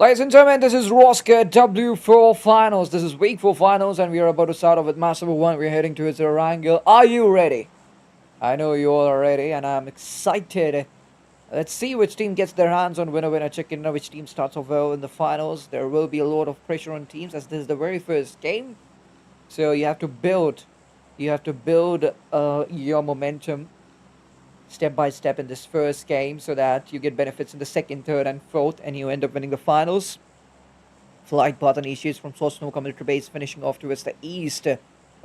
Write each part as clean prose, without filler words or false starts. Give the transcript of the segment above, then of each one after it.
Ladies and gentlemen, this is Roscar W4 Finals. This is week 4 finals, and we are about to start off with match number 1. We're heading towards the Wrangle. Are you ready? I know you all are ready, and I'm excited. Let's see which team gets their hands on winner chicken, which team starts off well in the finals. There will be a lot of pressure on teams as this is the very first game. So you have to build. Your momentum step by step in this first game so that you get benefits in the second, third, and fourth, and you end up winning the finals. Flight path initiates from Sosnoka military base, finishing off towards the east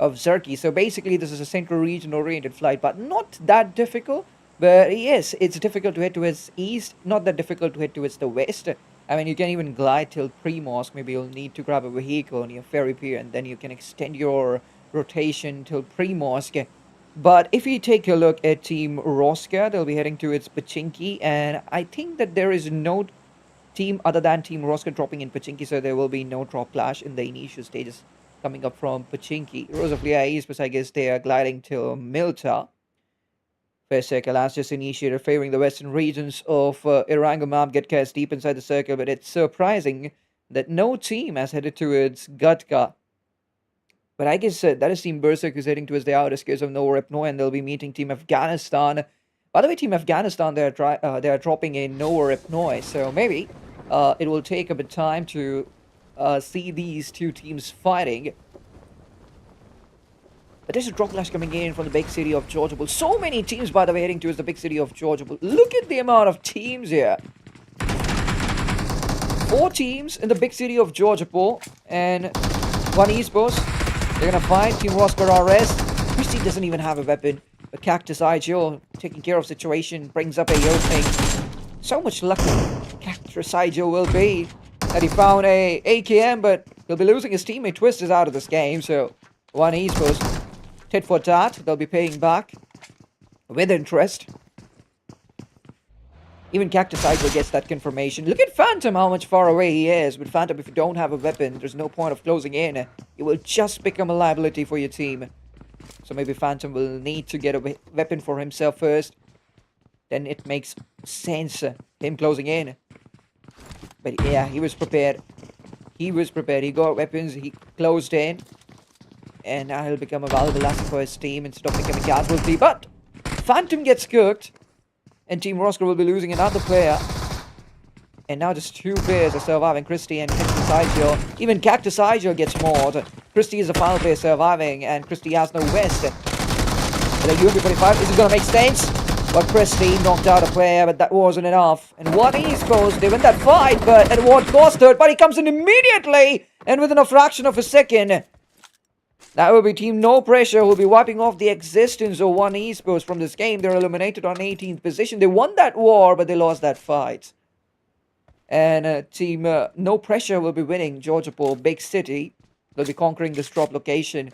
of Zerki. So basically, this is a central region oriented flight path. Not that difficult, but yes, it's difficult to head towards east, not that difficult to head towards the west. I mean, you can even glide till pre-mosque. Maybe you'll need to grab a vehicle near ferry pier, and then you can extend your rotation till pre-mosque. But if you take a look at Team Rosca, they'll be heading towards Pachinki, and I think that there is no team other than Team Rosca dropping in Pachinki, so there will be no drop clash in the initial stages coming up from Pachinki. Rosaflia East, but I guess they are gliding till Milta. First circle has just initiated, favoring the western regions of Irango map, get cast deep inside the circle, but it's surprising that no team has headed towards Gatka. But I guess that is Team Berserk who's heading towards the outer skirts of Novorepno, and they'll be meeting Team Afghanistan. By the way, Team Afghanistan, they are dropping in Novorepno, so maybe it will take a bit time to see these two teams fighting. But there's a drop clash coming in from the big city of Georgiapol. So many teams, by the way, heading towards the big city of Georgiapol. Look at the amount of teams here. 4 teams in the big city of Georgiapol and 1 esports. They're gonna fight Team Roscar RS. Christy doesn't even have a weapon. But Cactus IGO taking care of situation brings up a opening. So much lucky Cactus IGO will be that he found a AKM, but he'll be losing his teammate. Twist is out of this game, so 1 esports tit for tat. They'll be paying back with interest. Even Cactus IGO gets that confirmation. Look at Phantom, how much far away he is. With Phantom, if you don't have a weapon, there's no point of closing in. It will just become a liability for your team. So maybe Phantom will need to get a weapon for himself first. Then it makes sense, him closing in. But yeah, he was prepared. He got weapons, he closed in. And now he'll become a valuable asset for his team instead of becoming casualty. But Phantom gets cooked. And Team Roscar will be losing another player. And now just 2 players are surviving, Christy and Cactus IGO. Even Cactus IGO gets mauled. Christy is the final player surviving, and Christy has no vest. But the UMP-45, is it going to make sense? But Christy knocked out a player, but that wasn't enough. And what he's supposed, they win that fight, but at what cost it? But he comes in immediately, and within a fraction of a second. That will be Team No Pressure, who will be wiping off the existence of 1 esports from this game. They're eliminated on 18th position. They won that war, but they lost that fight. And Team No Pressure will be winning Georgiapol, big city. They'll be conquering this drop location.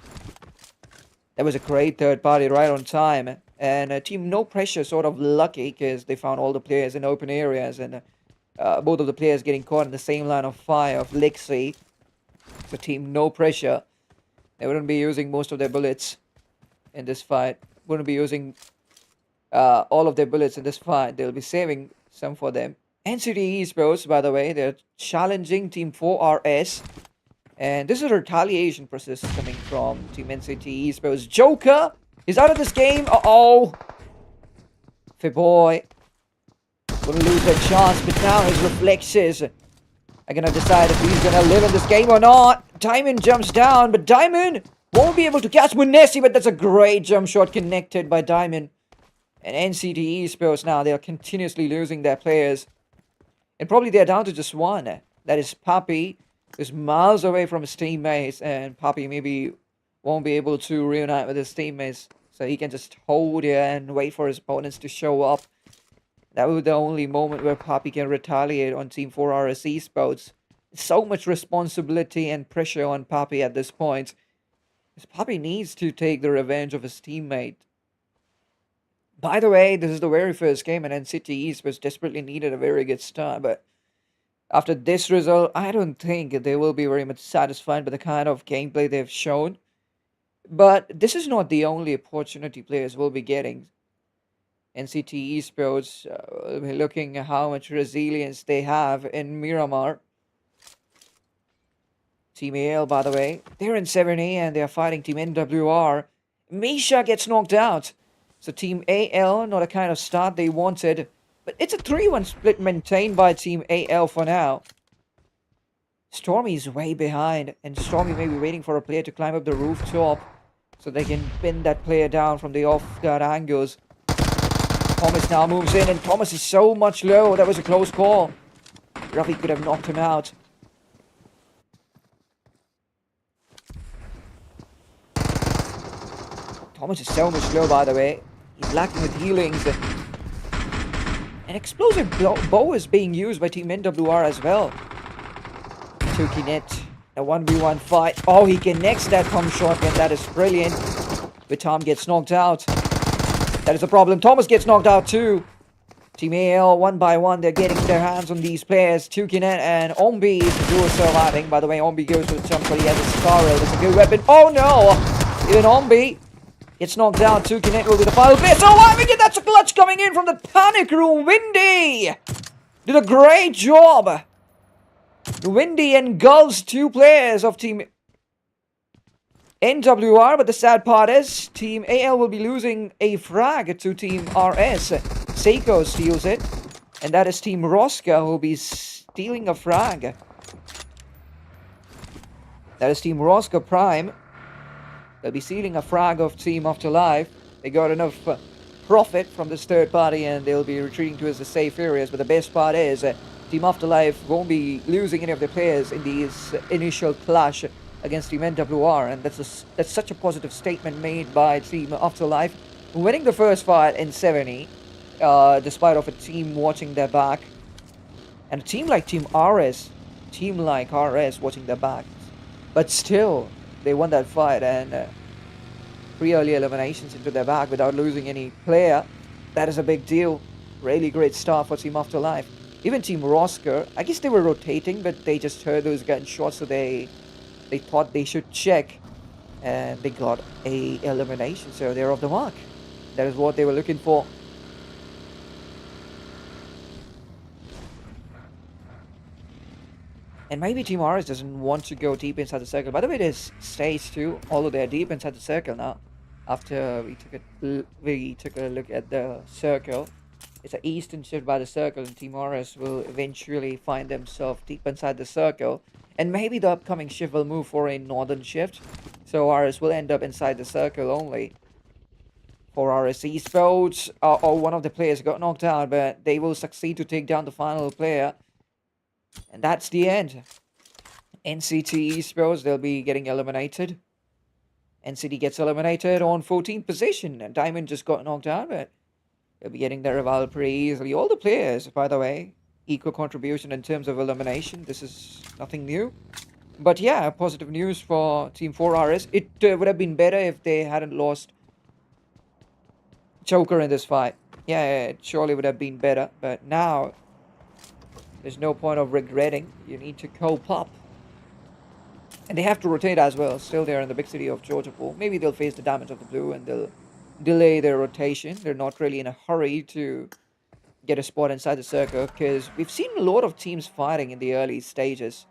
That was a great third party right on time. And Team No Pressure sort of lucky because they found all the players in open areas. And both of the players getting caught in the same line of fire of Lixie. So Team No Pressure, they wouldn't be using most of their bullets in this fight. Wouldn't be using all of their bullets in this fight. They'll be saving some for them. NCT Esports, by the way, they're challenging Team 4RS. And this is a retaliation process coming from Team NCT Esports. Joker is out of this game. Uh-oh. Fiboy gonna lose that chance, but now his reflexes are gonna decide if he's gonna live in this game or not. Diamond jumps down, but Diamond won't be able to catch Munesi, but that's a great jump shot connected by Diamond. And NCT Esports now, they are continuously losing their players. And probably they're down to just 1. That is Papi, who's miles away from his teammates. And Papi maybe won't be able to reunite with his teammates. So he can just hold here and wait for his opponents to show up. That will be the only moment where Papi can retaliate on Team 4RS Esports. So much responsibility and pressure on Papi at this point. Because Papi needs to take the revenge of his teammate. By the way, this is the very first game, and NCT Esports desperately needed a very good start. But after this result, I don't think they will be very much satisfied with the kind of gameplay they've shown. But this is not the only opportunity players will be getting. NCT Esports will be looking at how much resilience they have in Miramar. Team AL, by the way, they're in 7A and they're fighting Team NWR. Misha gets knocked out. So Team AL, not a kind of start they wanted. But it's a 3-1 split maintained by Team AL for now. Stormy's way behind, and Stormy may be waiting for a player to climb up the rooftop so they can pin that player down from the off-guard angles. Thomas now moves in, and Thomas is so much low. That was a close call. Ravi could have knocked him out. Thomas is so much low, by the way. He's lacking with healings. An explosive bow is being used by Team NWR as well. Tukinet, a 1v1 fight. Oh, he connects that pump shotgun. That is brilliant. But Tom gets knocked out. That is a problem. Thomas gets knocked out too. Team AL, one by one, they're getting their hands on these players. Tukinet and Ombi is the duo surviving. By the way, Ombi goes to the jump, but he has a Scarrel. That's a good weapon. Oh no! Even Ombi gets knocked out. Tukinet will be the final player surviving it. That's a clutch coming in from the panic room. Windy did a great job. Windy engulfs 2 players of Team NWR, but the sad part is Team AL will be losing a frag to Team RS. Seiko steals it, and that is Team Roscar who will be stealing a frag. That is Team Roscar Prime. They'll be stealing a frag of Team Afterlife. They got enough profit from this third party and they'll be retreating towards the safe areas, but the best part is Team Afterlife won't be losing any of their players in this initial clash against Team NWR, and that's such a positive statement made by Team Afterlife, winning the first fight in 70, despite of a team watching their back, and a team like RS watching their back, but still they won that fight and 3 early eliminations into their back without losing any player. That is a big deal. Really great start for Team Afterlife. Even Team Roscar, I guess they were rotating, but they just heard those gunshots, so they thought they should check, and they got a elimination, so they're off the mark. That is what they were looking for. And maybe Team RS doesn't want to go deep inside the circle. By the way, there's stage 2, although they're deep inside the circle now. After we took a look at the circle. It's an eastern shift by the circle, and Team RS will eventually find themselves deep inside the circle. And maybe the upcoming shift will move for a northern shift. So RS will end up inside the circle only. For RS Esports, one of the players got knocked out, but they will succeed to take down the final player. And that's the end. NCT Esports, they'll be getting eliminated. NCT gets eliminated on 14th position. And Diamond just got knocked out, but they'll be getting their rival pretty easily. All the players, by the way, equal contribution in terms of elimination. This is nothing new. But yeah, positive news for Team 4RS. It would have been better if they hadn't lost Joker in this fight. Yeah, it surely would have been better. But now, there's no point of regretting. You need to cope up. And they have to rotate as well. Still there in the big city of Georgiapur. Maybe they'll face the Diamonds of the Blue and they'll delay their rotation. They're not really in a hurry to get a spot inside the circle, because we've seen a lot of teams fighting in the early stages.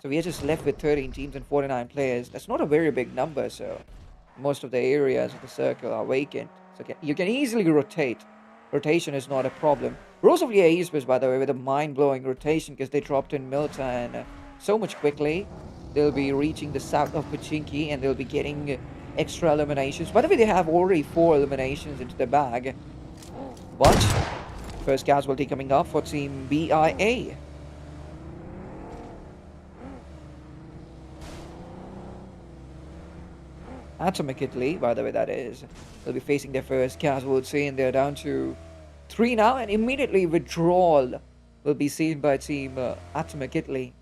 So we are just left with 13 teams and 49 players. That's not a very big number, so most of the areas of the circle are vacant. So you can easily rotate. Rotation is not a problem. Roscar W4 by the way, with a mind-blowing rotation, because they dropped in Milta and so much quickly. They'll be reaching the south of Pachinki and they'll be getting extra eliminations. By the way, they have already 4 eliminations into the bag. But first casualty coming up for Team BIA. Atomic Italy, by the way, that is. They'll be facing their first casualty and they're down to 3 now. And immediately withdrawal will be seen by Team Atomic Italy.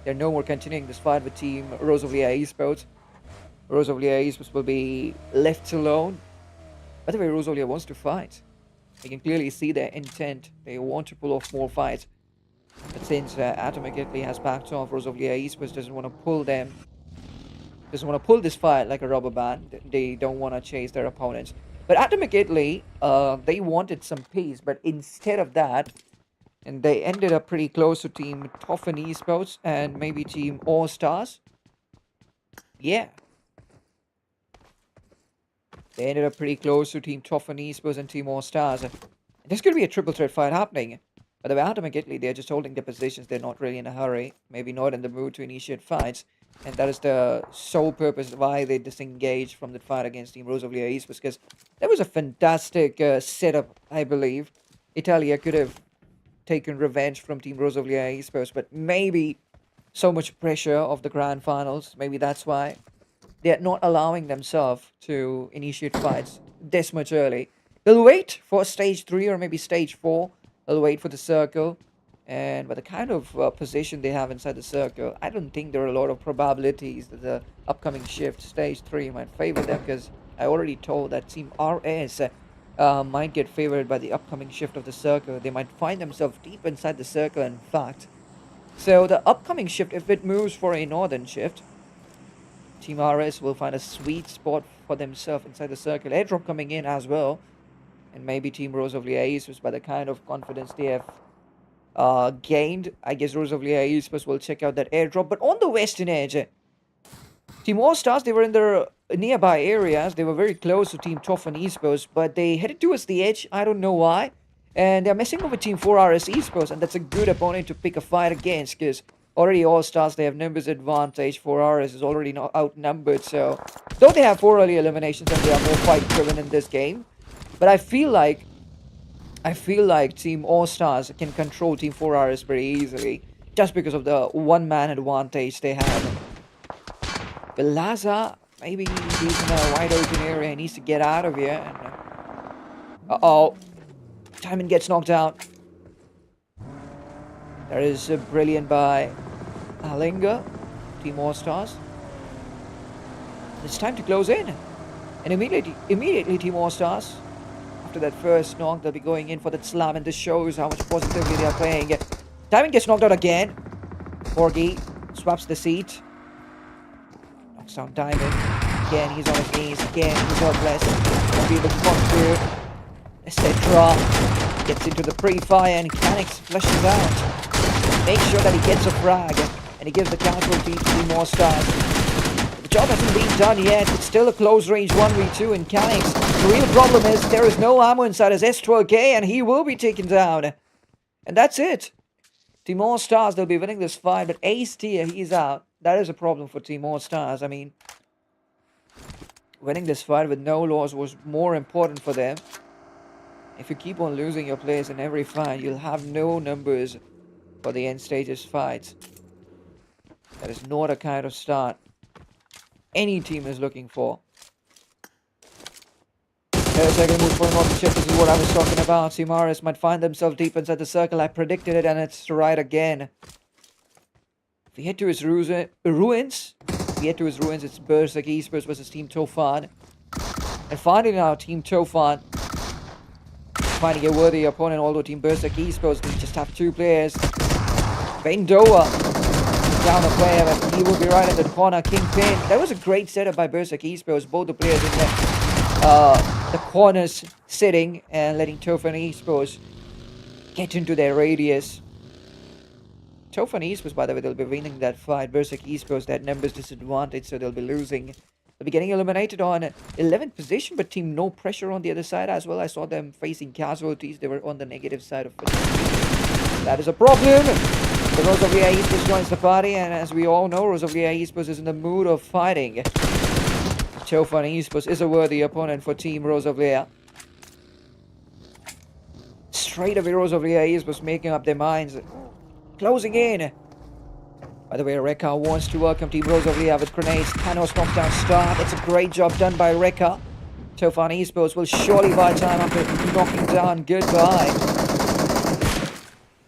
They're no more continuing this fight with Team Roscar Esports. Roscar Esports will be left alone. By the way, Roscar wants to fight. You can clearly see their intent. They want to pull off more fights. But since Atomic Italy has backed off, Roscar Esports doesn't want to pull them. Doesn't want to pull this fight like a rubber band. They don't want to chase their opponents. But Atomic Italy, they wanted some peace. But instead of that, and they ended up pretty close to Team Toffin Esports and maybe Team All Stars. Yeah. They ended up pretty close to Team Toughen Esports and Team All Stars. This could be a triple threat fight happening. But the way automatically they're just holding their positions. They're not really in a hurry. Maybe not in the mood to initiate fights. And that is the sole purpose why they disengaged from the fight against Team Rosavlia Esports. Because that was a fantastic setup, I believe. Italia could have taken revenge from Team Rosavlia Esports. But maybe so much pressure of the grand finals. Maybe that's why they're not allowing themselves to initiate fights this much early. They'll wait for stage 3 or maybe stage 4. They'll wait for the circle. And by the kind of position they have inside the circle, I don't think there are a lot of probabilities that the upcoming shift, stage 3, might favor them. Because I already told that Team RS might get favored by the upcoming shift of the circle. They might find themselves deep inside the circle, in fact. So the upcoming shift, if it moves for a northern shift, Team RS will find a sweet spot for themselves inside the circle. Airdrop coming in as well. And maybe Team Rosavlia Esports, by the kind of confidence they have gained, I guess Rosavlia Esports will check out that airdrop. But on the western edge, Team All Stars, they were in their nearby areas. They were very close to Team Toughen Esports, but they headed towards the edge. I don't know why. And they're messing over Team 4RS Esports, and that's a good opponent to pick a fight against, because already All Stars, they have numbers advantage. 4RS is already not outnumbered, so though they have 4 early eliminations and they are more fight driven in this game, but I feel like Team All Stars can control Team 4RS very easily, just because of the one-man advantage they have. But Laza, maybe he's in a wide open area. He needs to get out of here. And, uh-oh. Timon gets knocked out. There is a brilliant by Alinga, Team All Stars. It's time to close in. And immediately Team All Stars, after that first knock, they'll be going in for that slam. And this shows how much positively they are playing. Timon gets knocked out again. Porgy swaps the seat. Knocks down Diamond. Again, he's on his knees. Again, he's helpless. Won't be able to come through. Estetra gets into the pre-fire and Canix flushes out. Makes sure that he gets a frag. And he gives the casualty to Team All Stars. The job hasn't been done yet. It's still a close range 1v2 in Canix. The real problem is there is no ammo inside his S12K and he will be taken down. And that's it. Team All Stars, they'll be winning this fight. But Ace Tier, he's out. That is a problem for Team All Stars. I mean, winning this fight with no loss was more important for them. If you keep on losing your players in every fight, you'll have no numbers for the end stages fights. That is not a kind of start any team is looking for. Second move for another shift. This is what I was talking about. Team RS might find themselves deep inside the circle. I predicted it, and it's right again. If we head to his ruins, it's Berserk Esports versus Team Tofan. And finally now, Team Tofan finding a worthy opponent, although Team Berserk Esports, they just have 2 players. Bendoa down a player, but he will be right in the corner. Kingpin, that was a great setup by Berserk Esports. Both the players in the corners sitting and letting Tofan Esports get into their radius. Tofan Esports, by the way, they'll be winning that fight. Berserk Esports, that numbers disadvantage, so they'll be losing. They'll be getting eliminated on 11th position, but Team No Pressure on the other side as well. I saw them facing casualties. They were on the negative side of it. That is a problem. The Rosavlia Esports joins the party, and as we all know, Rosavlia Esports is in the mood of fighting. Tofan Esports is a worthy opponent for Team Rosavlia. Straight away, Rosavlia Esports making up their minds. Closing in. By the way, Rekka wants to welcome Team Rosavlia with grenades. Thanos knockdown start. It's a great job done by Rekka. Tofan Esports will surely buy time after knocking down Goodbye.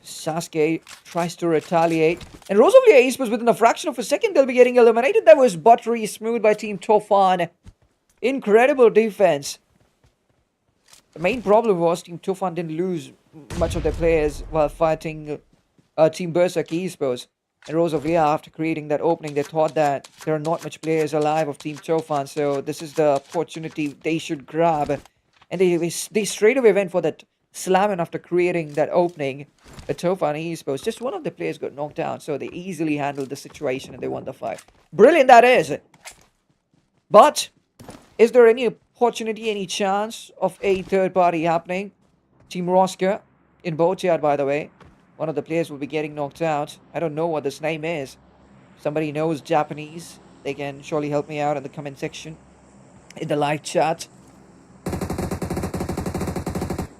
Sasuke tries to retaliate. And Rosavlia Esports, within a fraction of a second, they'll be getting eliminated. That was buttery smooth by Team Tofan. Incredible defense. The main problem was Team Tofan didn't lose much of their players while fighting Team Berserk Esports. And Rosavlia, after creating that opening, they thought that there are not much players alive of Team Tofan, so this is the opportunity they should grab. And they straight away went for that slamming after creating that opening. But Tofan Esports, just one of the players got knocked down, so they easily handled the situation and they won the fight. Brilliant that is! But is there any opportunity, any chance of a third party happening? Team Roscar in Boatyard, by the way. One of the players will be getting knocked out. I don't know what this name is. If somebody knows Japanese, they can surely help me out in the comment section, in the live chat.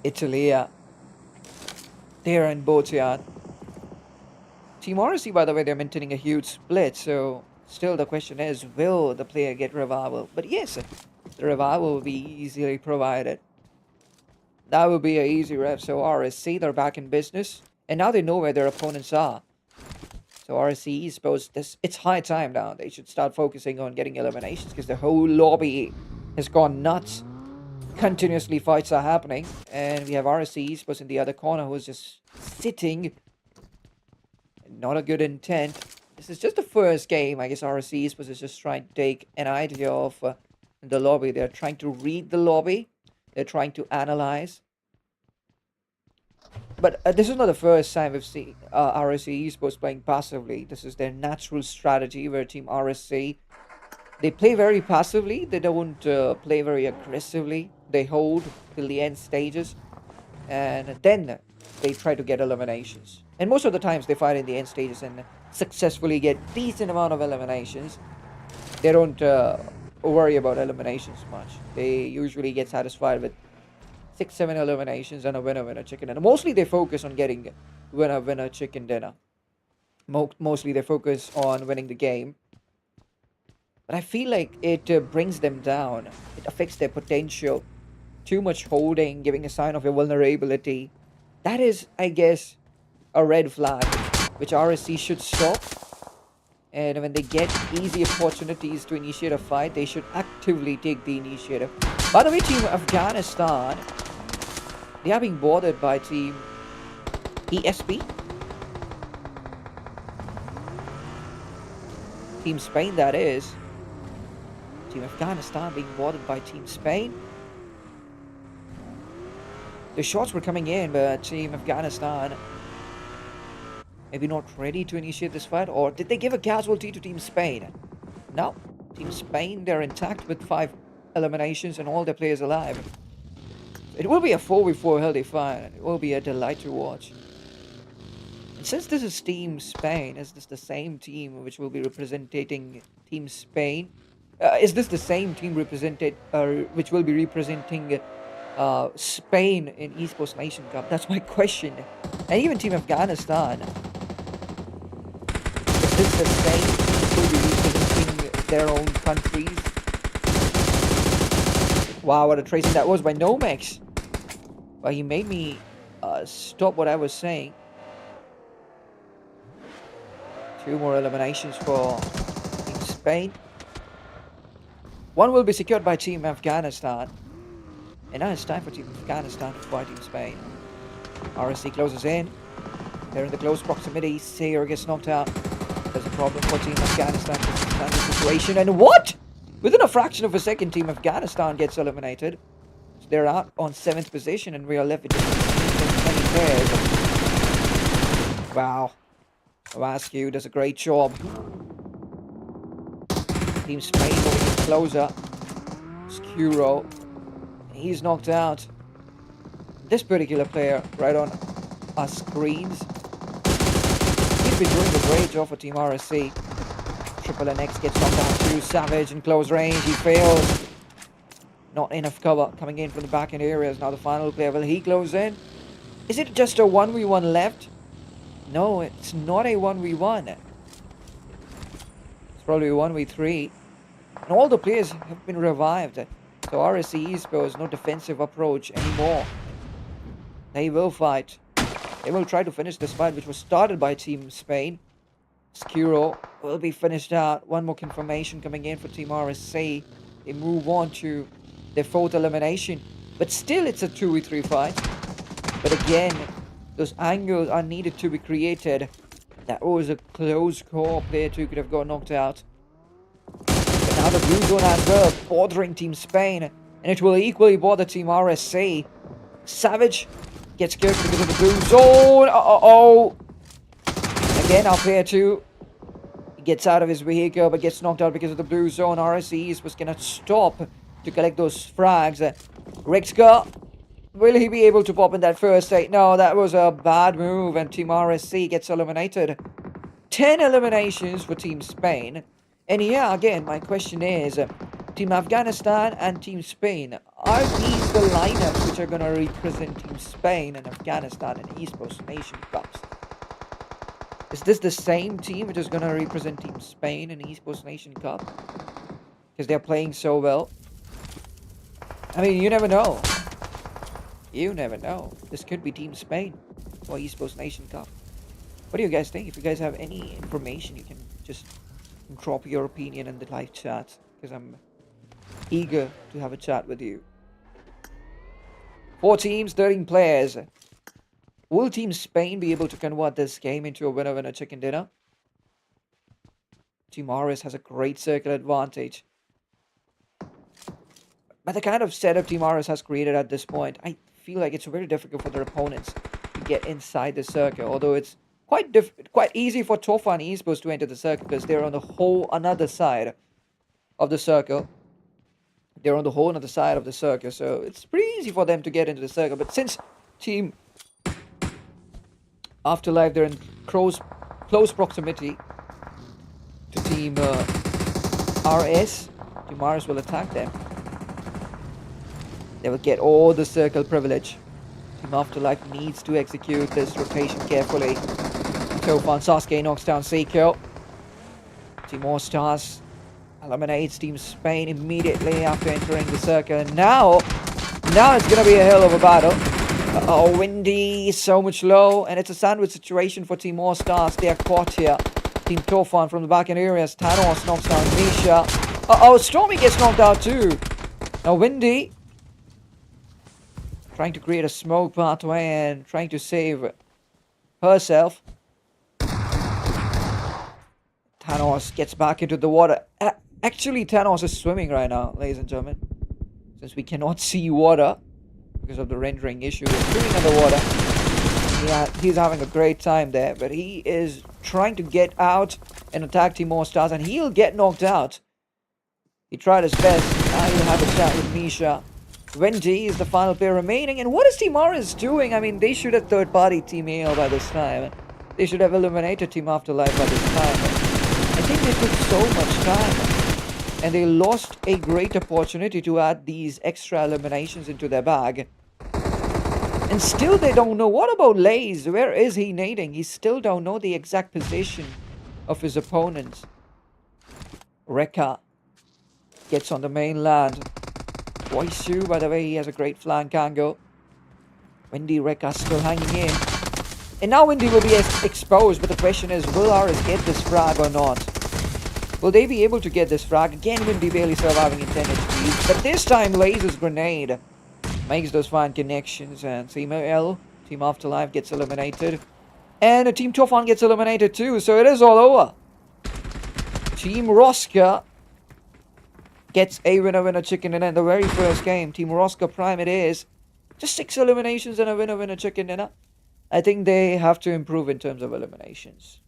Italia. They're in Boatyard. Team RSC, by the way, they're maintaining a huge split, so still the question is, will the player get revival? But yes, the revival will be easily provided. That will be an easy rev. So RSC, they're back in business, and now they know where their opponents are. So RSC suppose this, it's high time now. They should start focusing on getting eliminations, because the whole lobby has gone nuts. Continuously fights are happening, and we have RSC suppose in the other corner who's just sitting. Not a good intent. This is just the first game. I guess RSC is just trying to take an idea of the lobby. They're trying to read the lobby. They're trying to analyze. But this is not the first time we've seen RSC Esports playing passively. This is their natural strategy, where Team RSC, they play very passively. They don't play very aggressively. They hold till the end stages, and then they try to get eliminations. And most of the times they fight in the end stages and successfully get decent amount of eliminations. They don't worry about eliminations much. They usually get satisfied with 6-7 eliminations and a winner chicken dinner. Mostly they focus on getting winner chicken dinner. Mostly they focus on winning the game. But I feel like it brings them down. It affects their potential. Too much holding, giving a sign of a vulnerability. That is, I guess, a red flag, which RSC should stop. And when they get easy opportunities to initiate a fight, they should actively take the initiative. By the way, Team Afghanistan, they are being bothered by Team ESP. Team Spain, that is. Team Afghanistan being bothered by Team Spain. The shots were coming in, but Team Afghanistan maybe not ready to initiate this fight. Or did they give a casualty to Team Spain? No. Team Spain, they're intact with 5 eliminations and all their players alive. It will be a 4v4 healthy fight. It will be a delight to watch. And since this is Team Spain, is this the same team which will be representing Team Spain? Is this the same team represented, which will be representing Spain in Esports Nation Cup? That's my question. And even Team Afghanistan, is this the same team which will be representing their own countries? Wow, what a tracing that was by Nomex. Well, he made me stop what I was saying. 2 more eliminations for Team Spain. 1 will be secured by Team Afghanistan. And now it's time for Team Afghanistan to fight Team Spain. RSC closes in. They're in the close proximity. Sayer gets knocked out. There's a problem for Team Afghanistan to understand the situation. And what? Within a fraction of a second, Team Afghanistan gets eliminated. So they're out on 7th position, and we are left with just 20 players. Wow. Vascu does a great job. Team Spain moving in closer. Skuro. He's knocked out. This particular player right on our screens, he's been doing a great job for Team RSC. Triple NX gets knocked out too. Savage in close range. He fails. Not enough cover coming in from the back end areas. Now the final player, will he close in? Is it just a 1v1 left? No, it's not a 1v1. It's probably a 1v3. And all the players have been revived. So RSC Esports, no defensive approach anymore. They will fight. They will try to finish this fight, which was started by Team Spain. Skuro will be finished out. 1 more confirmation coming in for Team RSC. They move on to their 4th elimination. But still, it's a 2v3 fight. But again, those angles are needed to be created. That was a close call. Player 2 could have got knocked out. But now the blue zone as well, bothering Team Spain. And it will equally bother Team RSC. Savage gets killed because of the blue zone. Again, our player 2, he Gets out of his vehicle, but gets knocked out because of the blue zone. RSE was gonna stop to collect those frags. Rexka, will he be able to pop in that first hit? No, that was a bad move, and Team RSC gets eliminated. 10 eliminations for Team Spain. And yeah, again, my question is, Team Afghanistan and Team Spain, are these the lineups which are going to represent Team Spain and Afghanistan in Esports Nation Cups? Is this the same team which is going to represent Team Spain in Esports Nation Cup? Because they're playing so well. I mean, you never know. You never know. This could be Team Spain for Esports Nation Cup. What do you guys think? If you guys have any information, you can just drop your opinion in the live chat, because I'm eager to have a chat with you. 4 teams, 13 players. Will Team Spain be able to convert this game into a winner-winner chicken dinner? Team RS has a great circle advantage. But the kind of setup Team RS has created at this point, I feel like it's very difficult for their opponents to get inside the circle. Although it's quite easy for Tofa and Esports to enter the circle, because they're on the whole another side of the circle. They're on the whole other side of the circle, so it's pretty easy for them to get into the circle. But since Team Afterlife, they're in close proximity to Team RS, Team RS will attack them. They will get all the circle privilege. Team Afterlife needs to execute this rotation carefully. Tofan Sasuke knocks down Seiko. Team All Stars eliminates Team Spain immediately after entering the circle. And now it's going to be a hell of a battle. Oh, Windy, so much low. And it's a sandwich situation for Team All Stars. They are caught here. Team Tofan from the back end areas. Thanos knocks down Misha. Oh, Stormy gets knocked out too. Now Windy trying to create a smoke pathway and trying to save herself. Thanos gets back into the water. Actually, Thanos is swimming right now, ladies and gentlemen. Since we cannot see water because of the rendering issue, he's swimming underwater. Yeah, he's having a great time there, but he is trying to get out and attack Team All Stars, and he'll get knocked out. He tried his best. Now he'll have a chat with Misha. Wendy is the final player remaining, and what is Team RS doing? I mean, they should have third-party Team AL by this time. They should have eliminated Team Afterlife by this time. I think they took so much time, and they lost a great opportunity to add these extra eliminations into their bag. And still they don't know. What about Lays? Where is he nading? He still don't know the exact position of his opponent. Rekka gets on the mainland. Boishu, by the way, he has a great flank angle. Windy, Rekka still hanging in. And now Windy will be exposed, but the question is, will RS get this frag or not? Will they be able to get this frag? Again, Windy barely surviving in 10 HP. But this time, Laser's grenade makes those fine connections. And Team L, Team Afterlife gets eliminated. And Team Tofan gets eliminated too, so it is all over. Team Roscar gets a winner-winner chicken dinner in the very first game. Team Roscar Prime it is. Just 6 eliminations and a winner-winner chicken dinner. I think they have to improve in terms of eliminations.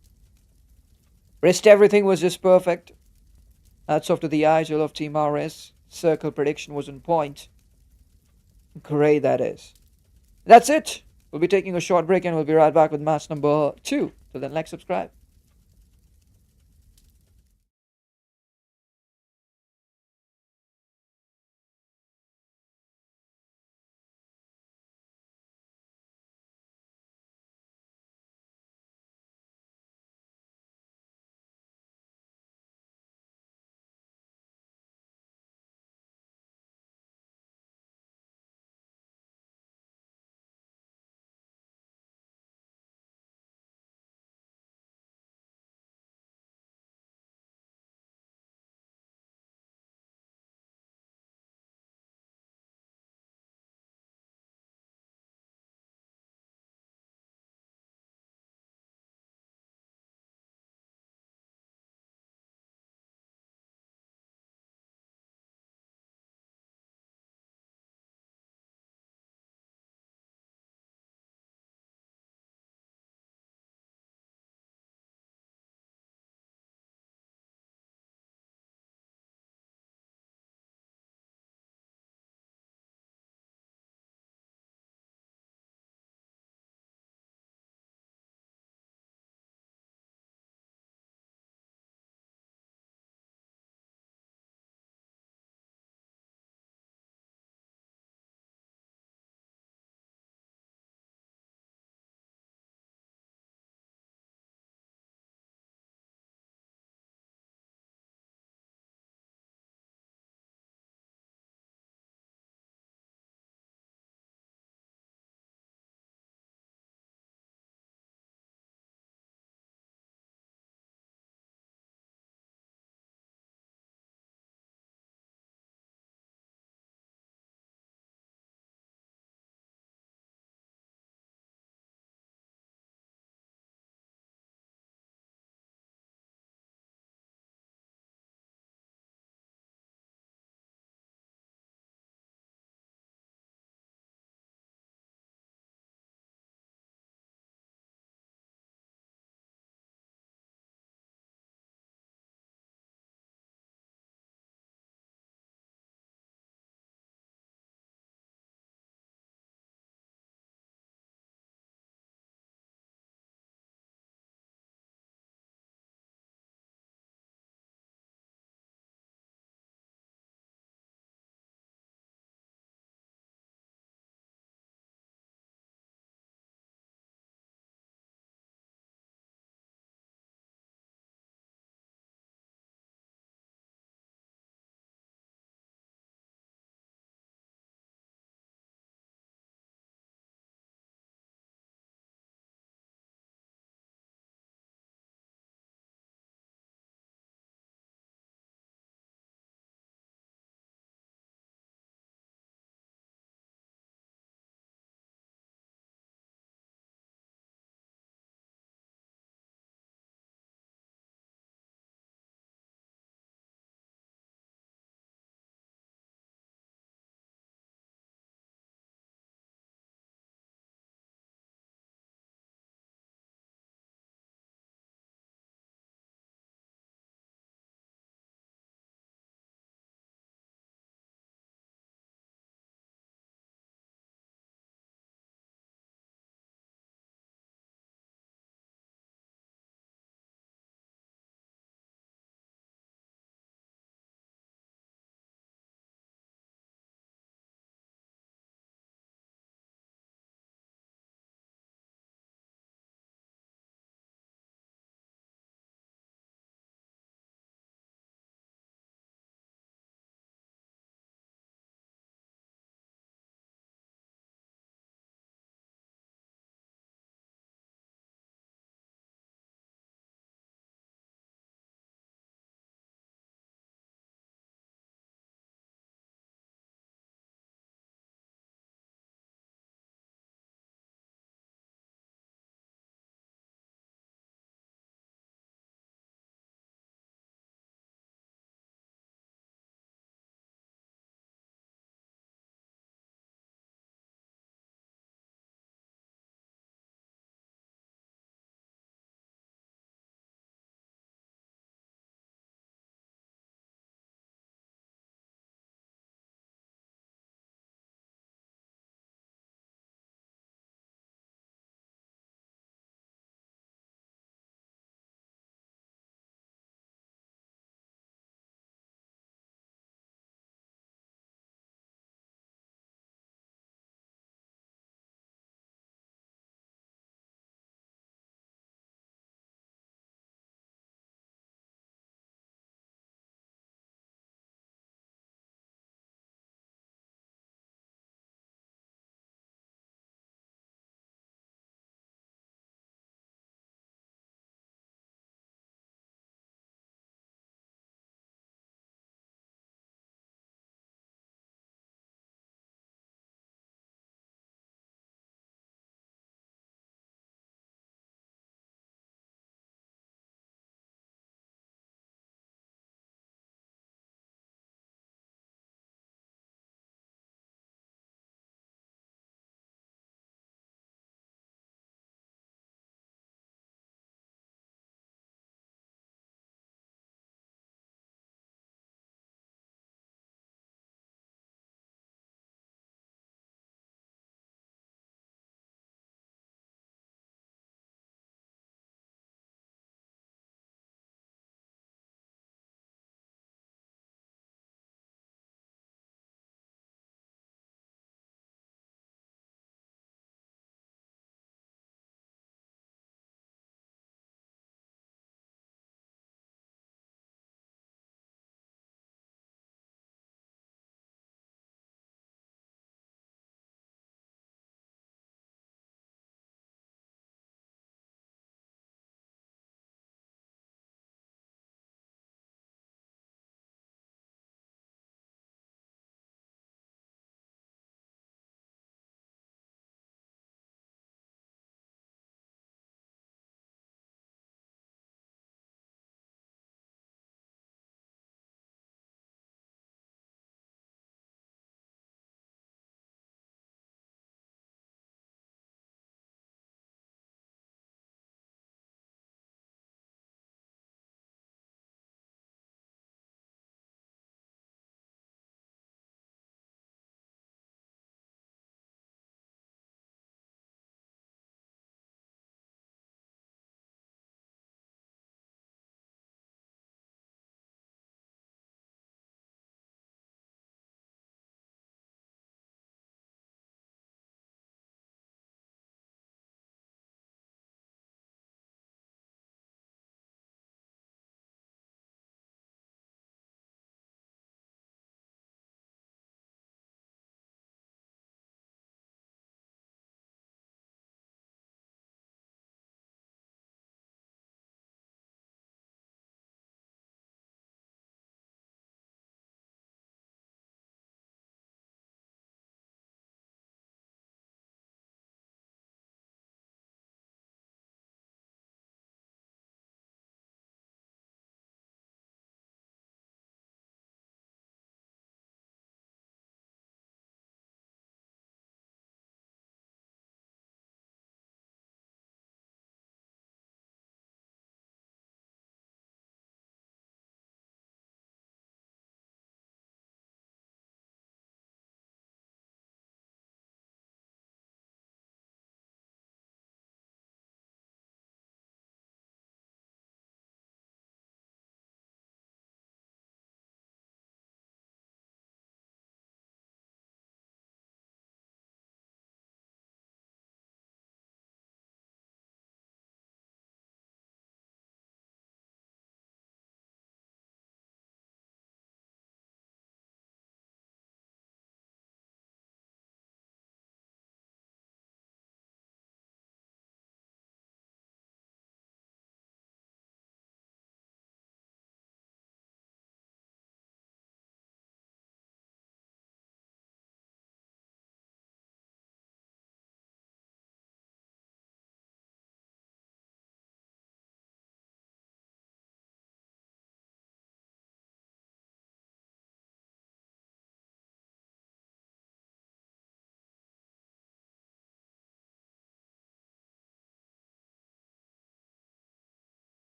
Rest everything was just perfect. Hats off to the Igel of Team RS. Circle prediction was on point. Great that is. That's it. We'll be taking a short break and we'll be right back with match number 2. Till then, like, subscribe.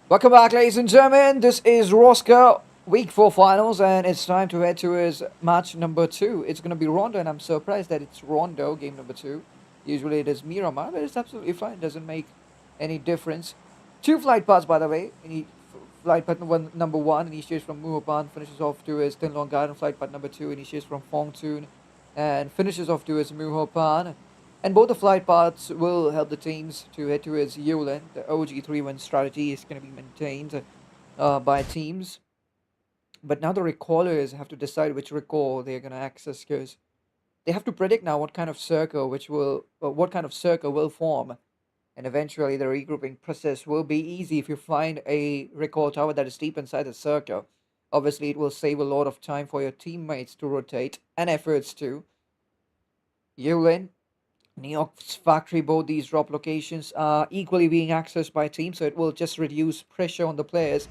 Welcome back, ladies and gentlemen. This is Roscar Week 4 Finals, and it's time to head to his match number 2. It's going to be Rondo, and I'm surprised that it's Rondo, game number 2. Usually it is Miramar, but it's absolutely fine. Doesn't make any difference. 2 flight paths, by the way. Flight path number 1 initiates from Muhopan, finishes off to his Tinlong Garden. Flight path number 2 initiates from Fongtun and finishes off to his Muhopan. And both the flight paths will help the teams to head to his Yulin. The OG 3-1 strategy is going to be maintained by teams. But now the recallers have to decide which recall they're going to access, because they have to predict now what kind of circle will form, and eventually the regrouping process will be easy if you find a recall tower that is deep inside the circle. Obviously, it will save a lot of time for your teammates to rotate and efforts too. Yulin, Neox factory, both these drop locations are equally being accessed by teams, so it will just reduce pressure on the players.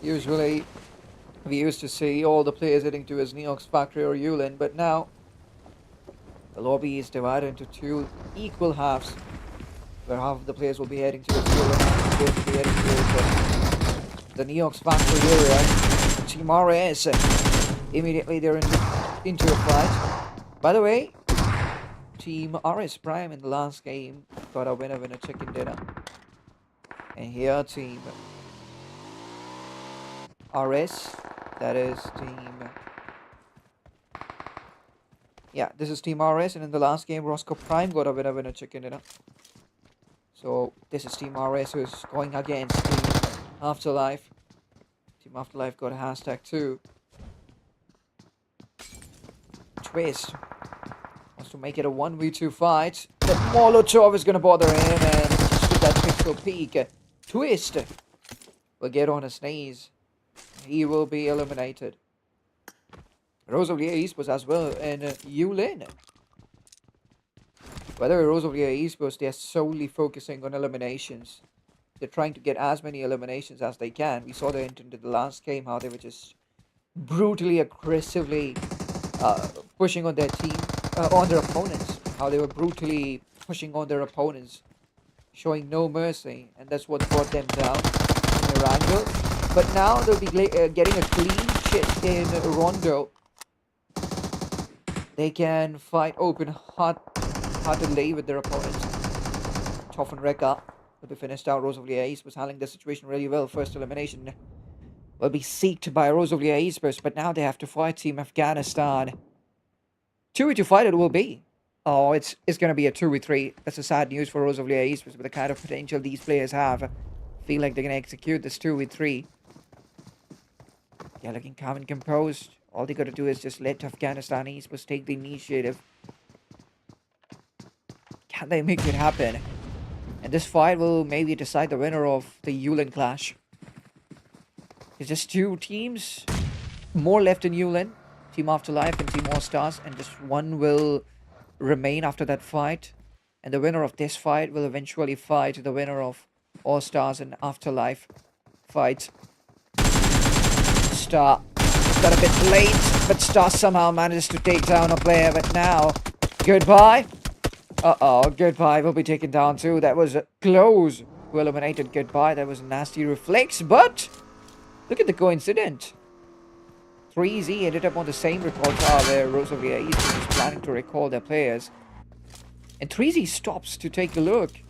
Usually, we used to see all the players heading to his Neox factory or Yulin, but now the lobby is divided into 2 equal halves, where half of the players will be heading to his Yulin, half of the players will be heading to the Neox factory area. Team RS, immediately they're into a fight. By the way, Team RS Prime in the last game got a winner chicken dinner. And here Team RS, that is Team... Yeah, this is Team RS, and in the last game Roscar Prime got a winner chicken dinner. So this is Team RS who's going against Team Afterlife. Team Afterlife got a hashtag too. Twist wants to make it a 1v2 fight, but Molotov is going to bother him, and just with that pixel peek, Twist will get on his knees. He will be eliminated. Rosalier Esports as well, and Yulin. By the way, Rosalier Esports, they're solely focusing on eliminations. They're trying to get as many eliminations as they can. We saw that in the last game, how they were just brutally, aggressively pushing on their team, on their opponents. How they were brutally pushing on their opponents, showing no mercy, and that's what brought them down in their angle. But now they'll be getting a clean shit in Rondo. They can fight open-heartedly with their opponents. Tough and Rekka will be finished out. Rosalier Ace was handling the situation really well. First elimination will be seeked by Rosalier Esports, but now they have to fight Team Afghanistan. 2v2 fight it will be. Oh, it's going to be a 2v3. That's a sad news for Rosalier Esports, with the kind of potential these players have. I feel like they're going to execute this 2v3. They're looking calm and composed. All they got to do is just let Afghanistan Esports take the initiative. Can they make it happen? And this fight will maybe decide the winner of the Yulin clash. There's just 2 teams more left in Yulin. Team Afterlife and Team All Stars. And just one will remain after that fight. And the winner of this fight will eventually fight the winner of All Stars and Afterlife fight. Star got a bit late, but Star somehow manages to take down a player. But now, Goodbye. Goodbye will be taken down too. That was close. Who eliminated Goodbye. That was a nasty reflex, but look at the coincidence. 3Z ended up on the same recall tower where Rosalier East was planning to recall their players. And 3Z stops to take a look.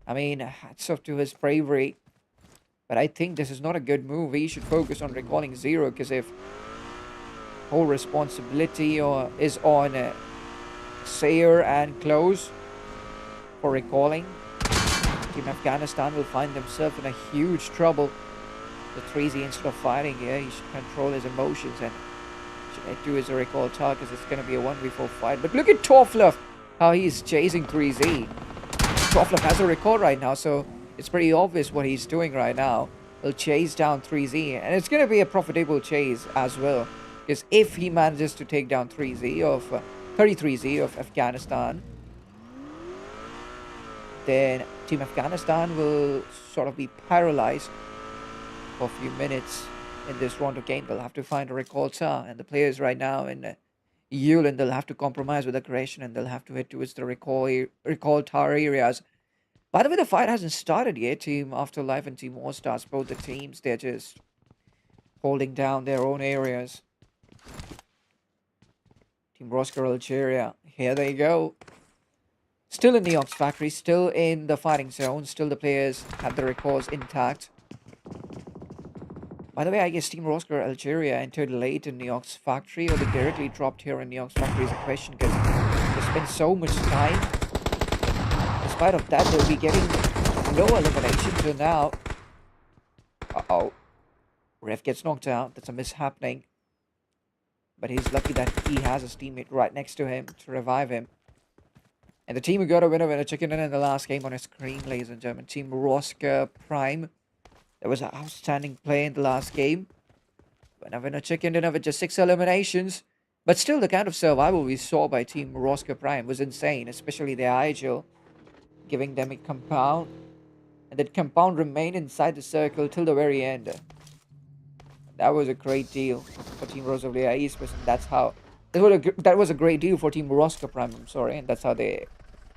I mean, hats off to his bravery. But I think this is not a good move. He should focus on recalling Zero, because if whole responsibility is on Sayer and Close for recalling, Team Afghanistan will find themselves in a huge trouble. The 3Z, instead of fighting here, he should control his emotions and should do his recall talk, because it's going to be a 1v4 fight. But look at Toffler, how he's chasing 3Z. Toffler has a recall right now, so it's pretty obvious what he's doing right now. He'll chase down 3Z, and it's going to be a profitable chase as well, because if he manages to take down 33Z of Afghanistan, then Team Afghanistan will sort of be paralyzed for a few minutes in this Rondo game. They'll have to find a recall tower, and the players right now in Yulin, they'll have to compromise with aggression, and they'll have to head towards the recall tower areas. By the way, the fight hasn't started yet. Team Afterlife and Team All Stars, both the teams, they're just holding down their own areas. Team Roscar Algeria, here they go. Still in the Ox Factory, still in the fighting zone, still the players have their records intact. By the way, I guess Team Roscar Algeria entered late in the Ox Factory, or they directly dropped here in the Ox Factory is a question, because they spent so much time. Despite of that, they'll be getting no elimination till now. Uh-oh. Ref gets knocked out. That's a mishappening. But he's lucky that he has his teammate right next to him to revive him. And the team who got a winner chicken dinner in the last game on his screen, ladies and gentlemen. Team Roscar Prime. There was an outstanding play in the last game. Winner chicken dinner with just 6 eliminations. But still, the kind of survival we saw by Team Roscar Prime was insane. Especially the IGL. Giving them a compound. And that compound remained inside the circle till the very end. That was a great deal for Team Rosavlia Esports, and that's how... That was a great deal for Team Roscar Prime, I'm sorry, and that's how they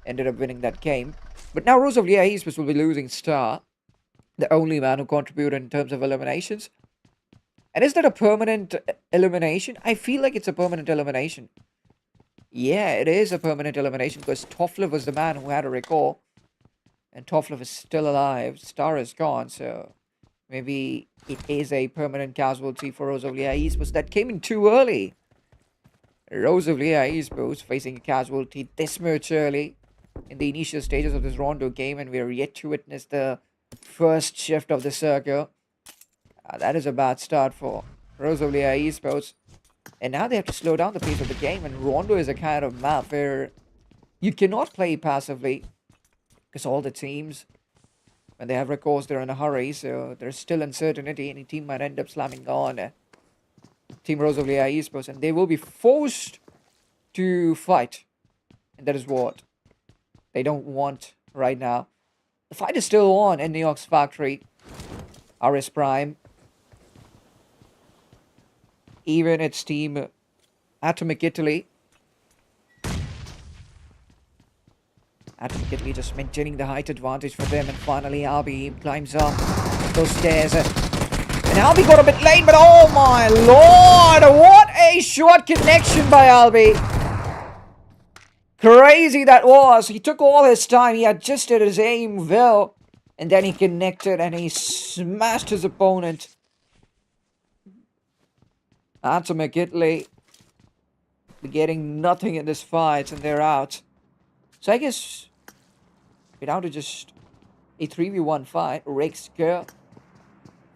ended up winning that game. But now Rosavlia Esports will be losing Star, the only man who contributed in terms of eliminations. And is that a permanent elimination? I feel like it's a permanent elimination. Yeah, it is a permanent elimination, because Toffler was the man who had a recall. And Toffler is still alive. Star is gone, so... maybe it is a permanent casualty for Rosavlia Esports that came in too early. Rosavlia Esports facing a casualty this much early in the initial stages of this Rondo game, and we are yet to witness the first shift of the circle. That is a bad start for Rosavlia Esports. And now they have to slow down the pace of the game, and Rondo is a kind of map where you cannot play passively, because all the teams, when they have recourse, they're in a hurry, so there's still uncertainty. Any team might end up slamming on Team Rosavlia Esports, and they will be forced to fight. And that is what they don't want right now. The fight is still on in the Ox Factory. RS Prime. Even its team Atomic Italy. Atomic Italy just maintaining the height advantage for them. And finally, Albi climbs up those stairs. And Albi got a bit late, but oh my lord! What a short connection by Albi! Crazy that was. He took all his time. He adjusted his aim well. And then he connected and he smashed his opponent. Atomic Italy getting nothing in this fight, and they're out. So I guess we're down to just a 3v1 fight. Rexker,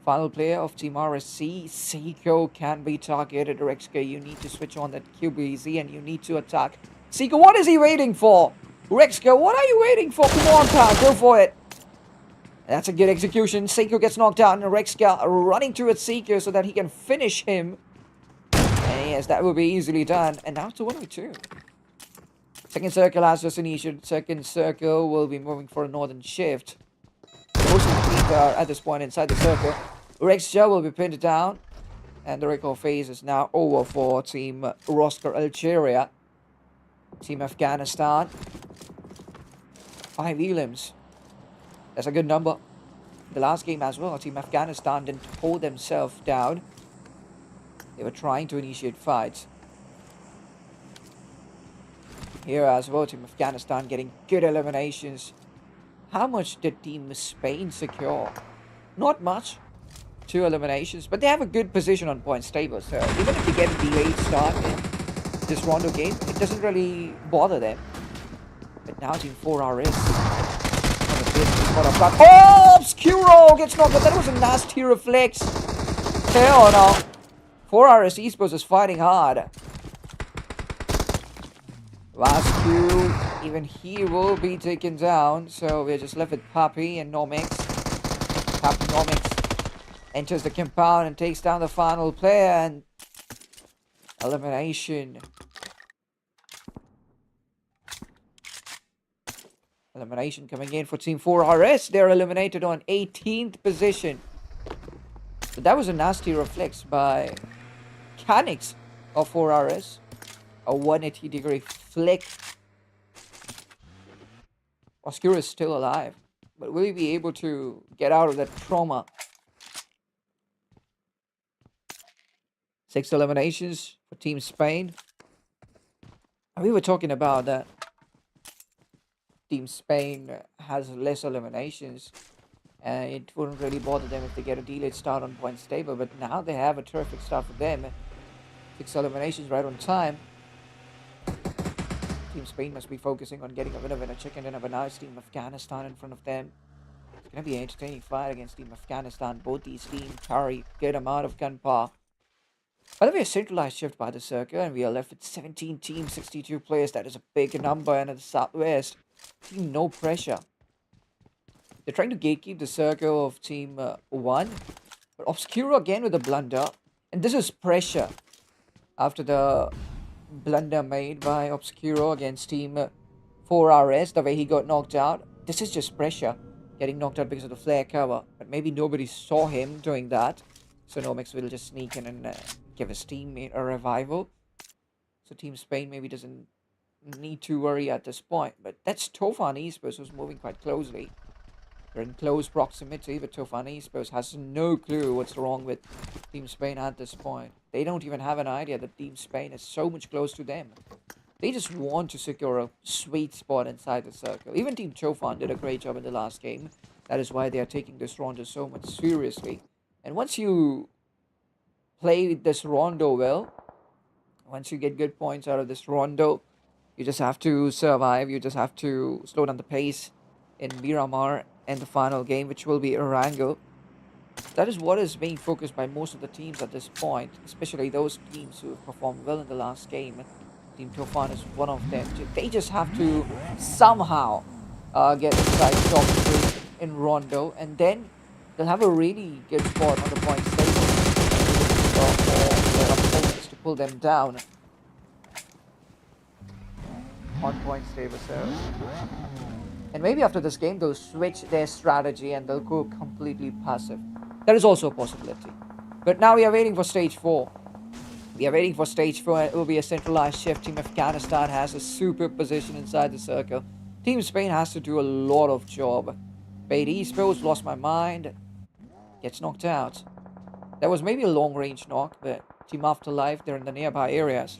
final player of Team RSC. Seiko can be targeted. Rexker, you need to switch on that QBZ and you need to attack. Seiko, what is he waiting for? Rexker, what are you waiting for? Come on, pal, go for it. That's a good execution. Seiko gets knocked out, and Rexker running towards Seiko so that he can finish him. And yes, that will be easily done. And now to 1v2. Second circle has just initiated. Second circle will be moving for a northern shift. Most of the teams are at this point inside the circle. Rexker will be pinned down. And the recall phase is now over for Team Roscar Algeria. Team Afghanistan. 5 elims. That's a good number. The last game as well, Team Afghanistan didn't hold themselves down. They were trying to initiate fights. Here as well, Team Afghanistan getting good eliminations. How much did Team Spain secure? Not much. 2 eliminations, but they have a good position on points table. So even if they get a delayed start in this Rondo game, it doesn't really bother them. But now Team 4RS. Oh, Obscuro gets knocked out. That was a nasty reflex. Hell no. 4RS Esports is fighting hard. Last Q, even he will be taken down. So we're just left with Papi and Nomix. Papi Nomix enters the compound and takes down the final player. And elimination. Elimination coming in for Team 4RS. They're eliminated on 18th position. But that was a nasty reflex by Canix of 4RS. A 180-degree flick. Obscuro is still alive. But will he be able to get out of that trauma? 6 eliminations for Team Spain. And we were talking about that Team Spain has less eliminations. And it wouldn't really bother them if they get a delayed start on points table. But now they have a terrific start for them. 6 eliminations right on time. Team Spain must be focusing on getting a winner chicken and have a nice Team Afghanistan in front of them. It's going to be an entertaining fight against Team Afghanistan. Both these teams carry good amount of gunpowder. By the way, a centralized shift by the circle, and we are left with 17 teams, 62 players. That is a big number, and at the southwest, Team No Pressure. They're trying to gatekeep the circle of Team 1, but Obscuro again with a blunder, and this is pressure after the blunder made by Obscuro against Team 4RS, the way he got knocked out. This is just pressure, getting knocked out because of the flare cover, but maybe nobody saw him doing that, so Nomex will just sneak in and give his teammate a revival. So Team Spain maybe doesn't need to worry at this point, but that's Tofan Esports who's moving quite closely. They're in close proximity, but Tofan Esports has no clue what's wrong with Team Spain at this point. They don't even have an idea that Team Spain is so much close to them. They just want to secure a sweet spot inside the circle. Even Team Tofan did a great job in the last game. That is why they are taking this rondo so much seriously. And once you play this rondo well, once you get good points out of this rondo, you just have to survive. You just have to slow down the pace in Miramar and the final game, which will be Erangel. That is what is being focused by most of the teams at this point, especially those teams who have performed well in the last game. Team Tofan is one of them. They just have to somehow get inside top 3 in rondo, and then they'll have a really good spot on the points table for their opponents to pull them down on points table. So, and maybe after this game they'll switch their strategy and they'll go completely passive. That is also a possibility. But now we are waiting for stage 4. We are waiting for stage 4, and it will be a centralized shift. Team Afghanistan has a super position inside the circle. Team Spain has to do a lot of job. Bait Esports lost my mind. Gets knocked out. That was maybe a long range knock, but Team Afterlife, they're in the nearby areas.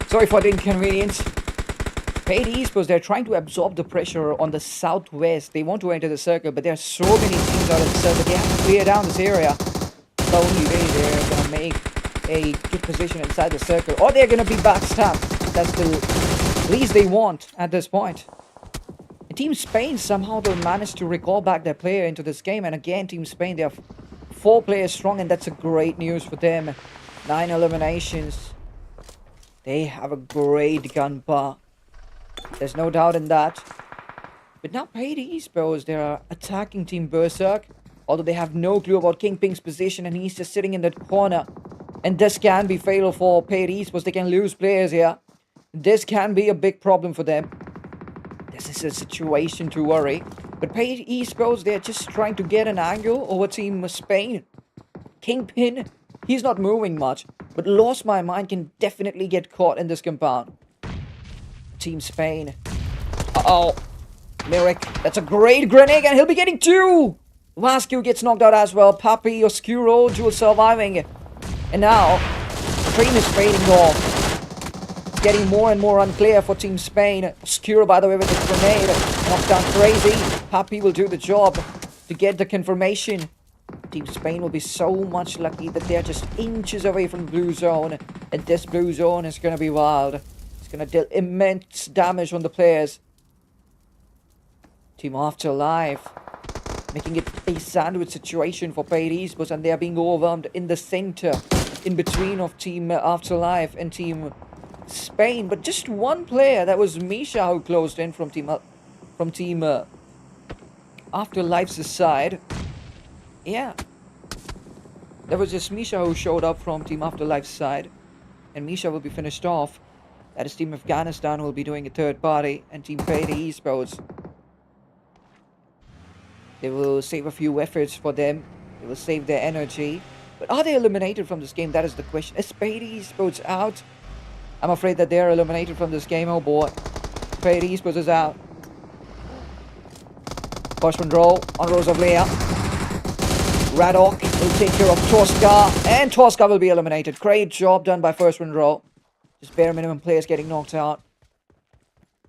Sorry for the inconvenience. Paid Esports, they're trying to absorb the pressure on the southwest. They want to enter the circle, but there are so many teams out of the circle. They have to clear down this area. The only way they're going to make a good position inside the circle, or they're going to be backstabbed. That's the least they want at this point. And Team Spain, somehow they'll manage to recall back their player into this game. And again, Team Spain, they are 4 players strong, and that's a great news for them. 9 eliminations. They have a great gun bar. There's no doubt in that. But now Paid Esports, they're attacking Team Berserk. Although they have no clue about Kingpin's position, and he's just sitting in that corner. And this can be fatal for Paid Esports. They can lose players here. This can be a big problem for them. This is a situation to worry. But Paid Esports, they're just trying to get an angle over Team Spain. Kingpin, he's not moving much. But Lost My Mind can definitely get caught in this compound. Team Spain. Uh-oh. Lyric. That's a great grenade, and he'll be getting 2. Vasco gets knocked out as well. Papi, Oscuro, Jules surviving. And now, the train is fading off. It's getting more and more unclear for Team Spain. Oscuro, by the way, with the grenade. Knocked down crazy. Papi will do the job to get the confirmation. Team Spain will be so much lucky that they're just inches away from the blue zone. And this blue zone is going to be wild. It's going to deal immense damage on the players. Team Afterlife making it a sandwich situation for Paid Esports, and they are being overwhelmed in the center, in between of Team Afterlife and Team Spain. But just one player, that was Misha, who closed in from Team Afterlife's side. Yeah, that was just Misha who showed up from Team Afterlife's side, and Misha will be finished off. That is Team Afghanistan who will be doing a third party, and Team Paid Esports. They will save a few efforts for them. They will save their energy. But are they eliminated from this game? That is the question. Is Paid Esports out? I'm afraid that they are eliminated from this game. Oh boy. Paid Esports is out. First one roll on Roscar Radok will take care of Tosca. And Tosca will be eliminated. Great job done by first one roll. Just bare minimum players getting knocked out.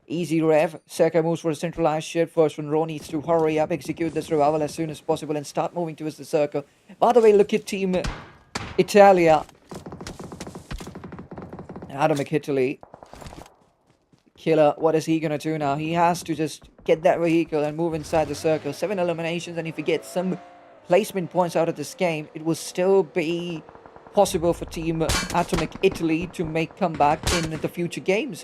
Easy rev. Circa moves for a centralized shift. First one row needs to hurry up, execute this revival as soon as possible, and start moving towards the circle. By the way, look at Team Italia. Atomic Italy. Killer, what is he going to do now? He has to just get that vehicle and move inside the circle. 7 eliminations, and if he gets some placement points out of this game, it will still be possible for Team Atomic Italy to make comeback in the future games.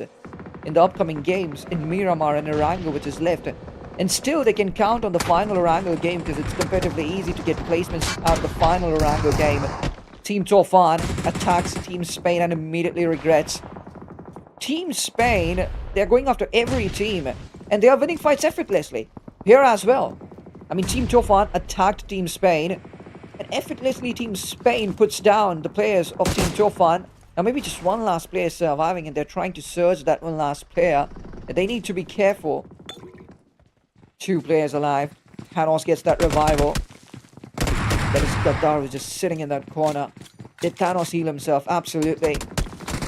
In the upcoming games in Miramar and Erangel, which is left. And still they can count on the final Erangel game, because it's comparatively easy to get placements out of the final Erangel game. Team Tofan attacks Team Spain and immediately regrets. Team Spain, they're going after every team, and they are winning fights effortlessly. Here as well. I mean, Team Tofan attacked Team Spain, and effortlessly Team Spain puts down the players of Team Tofan. Now maybe just one last player surviving, and they're trying to surge that one last player. And they need to be careful. 2 players alive. Thanos gets that revival. That is Gaddar, who's just sitting in that corner. Did Thanos heal himself? Absolutely.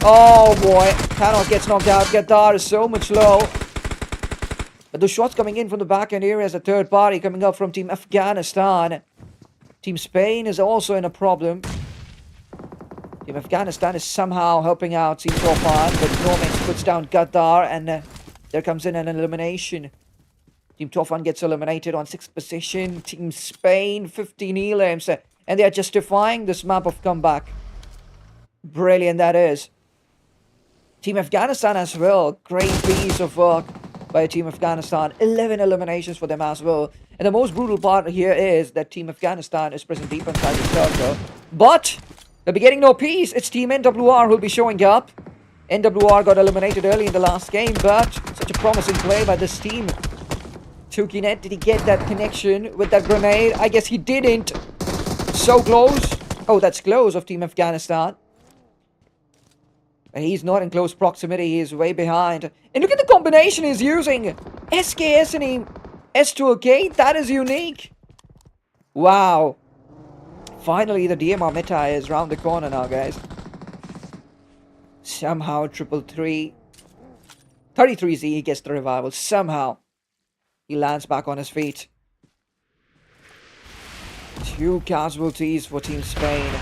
Oh boy. Thanos gets knocked out. Gaddar is so much low. But the shots coming in from the back end area as a third party coming up from Team Afghanistan. Team Spain is also in a problem. Team Afghanistan is somehow helping out Team Tofan, but Nomex puts down Gaddar, and there comes in an elimination. Team Tofan gets eliminated on 6th position. Team Spain, 15 elims, and they are justifying this map of comeback. Brilliant that is. Team Afghanistan as well. Great piece of work by Team Afghanistan. 11 eliminations for them as well. And the most brutal part here is that Team Afghanistan is present deep inside the circle. But they'll be getting no peace. It's Team NWR who'll be showing up. NWR got eliminated early in the last game, but such a promising play by this team. Tukinet, did he get that connection with that grenade? I guess he didn't. So close. Oh, that's close of Team Afghanistan. But he's not in close proximity. He is way behind. And look at the combination he's using. SKS and S2OK. That is unique. Wow. Finally, the DMR meta is round the corner now, guys. Somehow, 333. 33Z, he gets the revival. Somehow. He lands back on his feet. 2 casualties for Team Spain.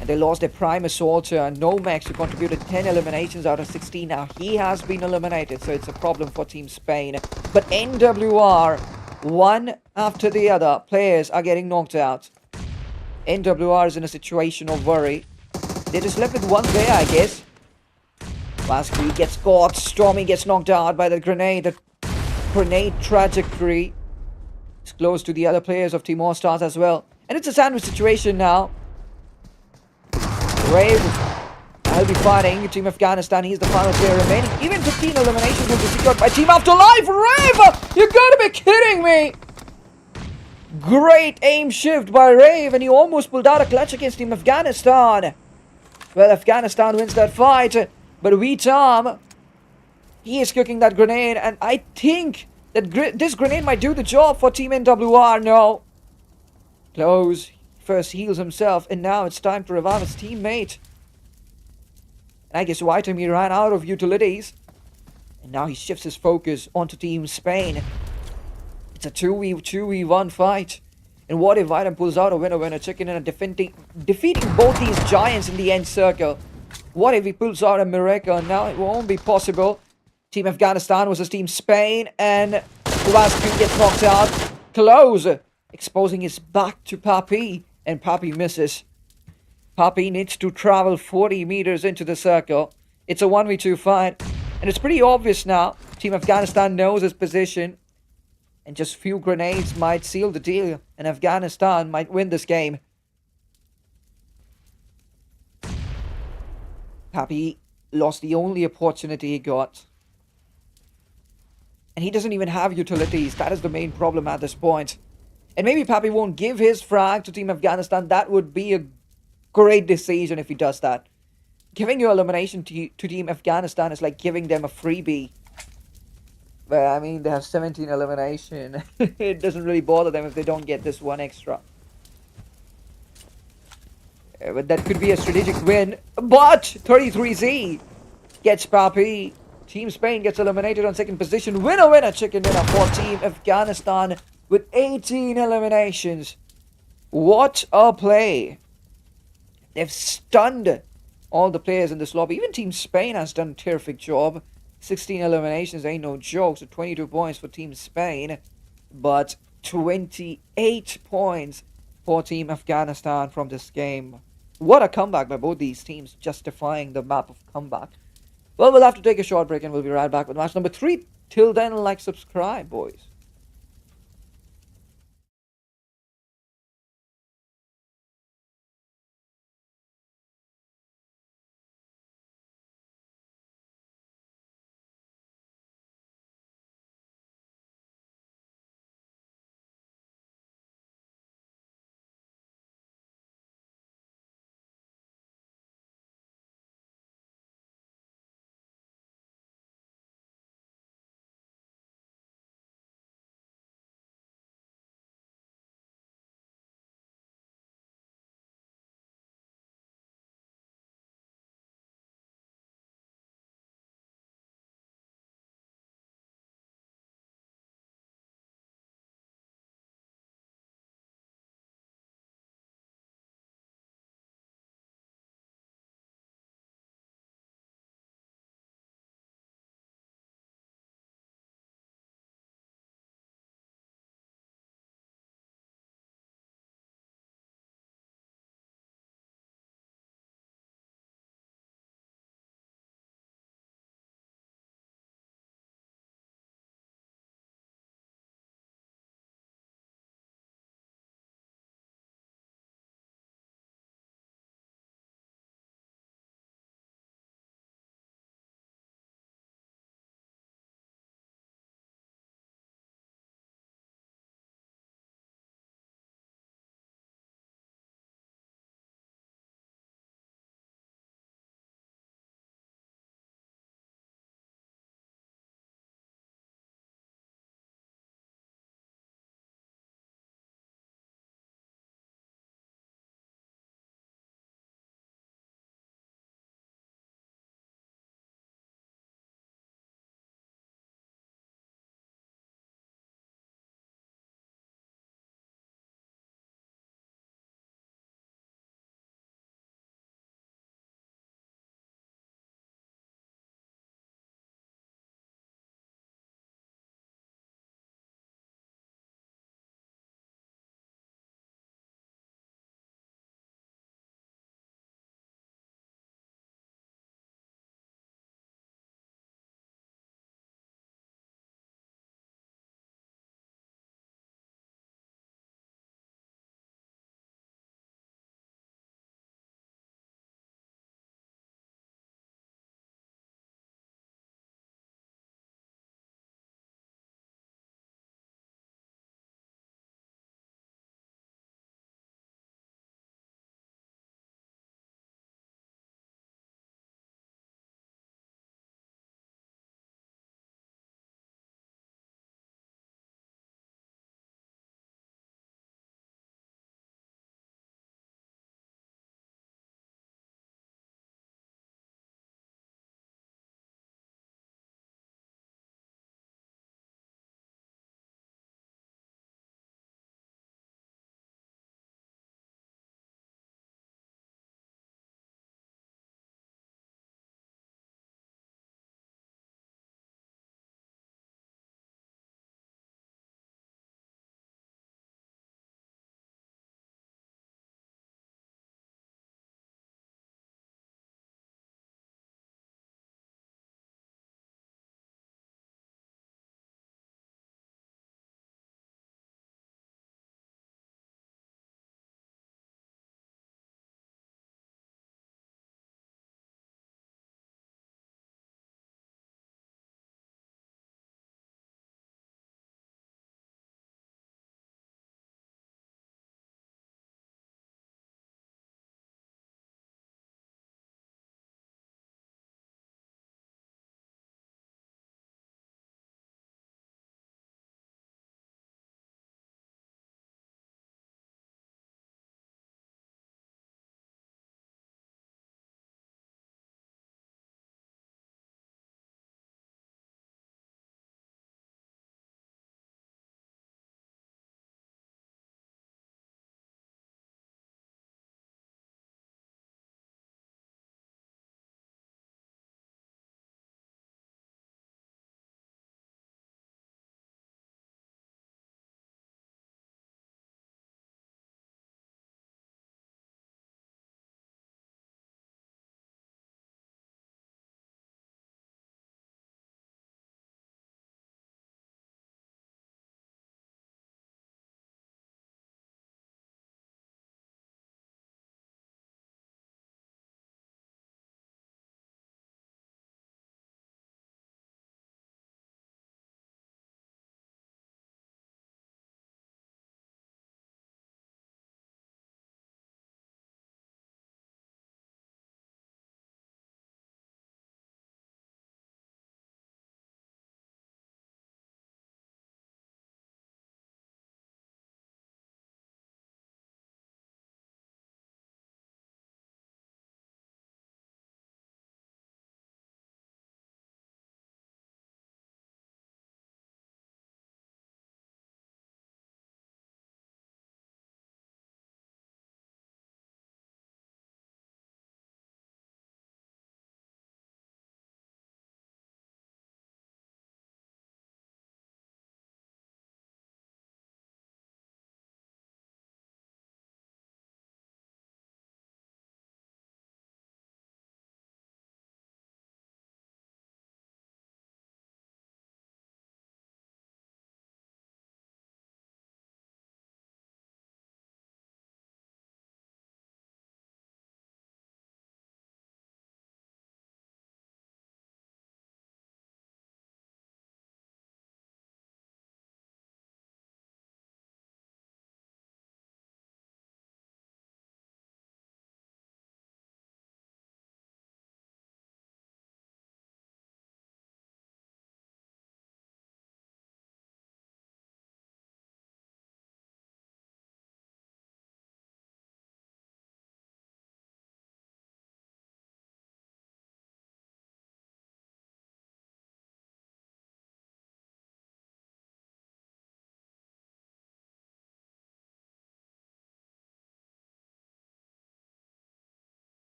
And they lost their prime assaulter, Nomex, who contributed 10 eliminations out of 16. Now he has been eliminated, so it's a problem for Team Spain. But NWR, one after the other, players are getting knocked out. NWR is in a situation of worry. They're just left with one player, I guess. Lasky gets caught. Stormy gets knocked out by the grenade. The grenade trajectory is close to the other players of Team All-Stars as well. And it's a sandwich situation now. Rave, I'll be fighting Team Afghanistan. He's the final player remaining. Even 15 eliminations will be secured by Team Afterlife. Rave! You gotta be kidding me! Great aim shift by Rave, and he almost pulled out a clutch against Team Afghanistan. Well, Afghanistan wins that fight, but Tom, he is cooking that grenade, and I think that this grenade might do the job for Team NWR. No. Close. First heals himself, and now it's time to revive his teammate. And I guess Whitem, he ran out of utilities. And now he shifts his focus onto Team Spain. It's a 2v1 fight. And what if Item pulls out a winner chicken and defeating both these giants in the end circle? What if he pulls out a miracle? Now it won't be possible. Team Afghanistan versus Team Spain, and Roscar gets knocked out. Close, exposing his back to Papi, and Papi misses. Papi needs to travel 40 meters into the circle. It's a 1v2 fight, and it's pretty obvious now. Team Afghanistan knows his position, and just few grenades might seal the deal, and Afghanistan might win this game. Papi lost the only opportunity he got. And he doesn't even have utilities. That is the main problem at this point. And maybe Papi won't give his frag to Team Afghanistan. That would be a great decision if he does that. Giving your elimination to Team Afghanistan is like giving them a freebie. But I mean, they have 17 elimination. It doesn't really bother them if they don't get this one extra. But that could be a strategic win. But 33Z gets Papi. Team Spain gets eliminated on second position. Winner, chicken dinner for Team Afghanistan with 18 eliminations. What a play. They've stunned all the players in this lobby. Even Team Spain has done a terrific job. 16 eliminations ain't no joke. So 22 points for Team Spain. But 28 points for Team Afghanistan from this game. What a comeback by both these teams, justifying the map of comeback. Well, we'll have to take a short break and we'll be right back with match number 3. Till then, like, subscribe, boys.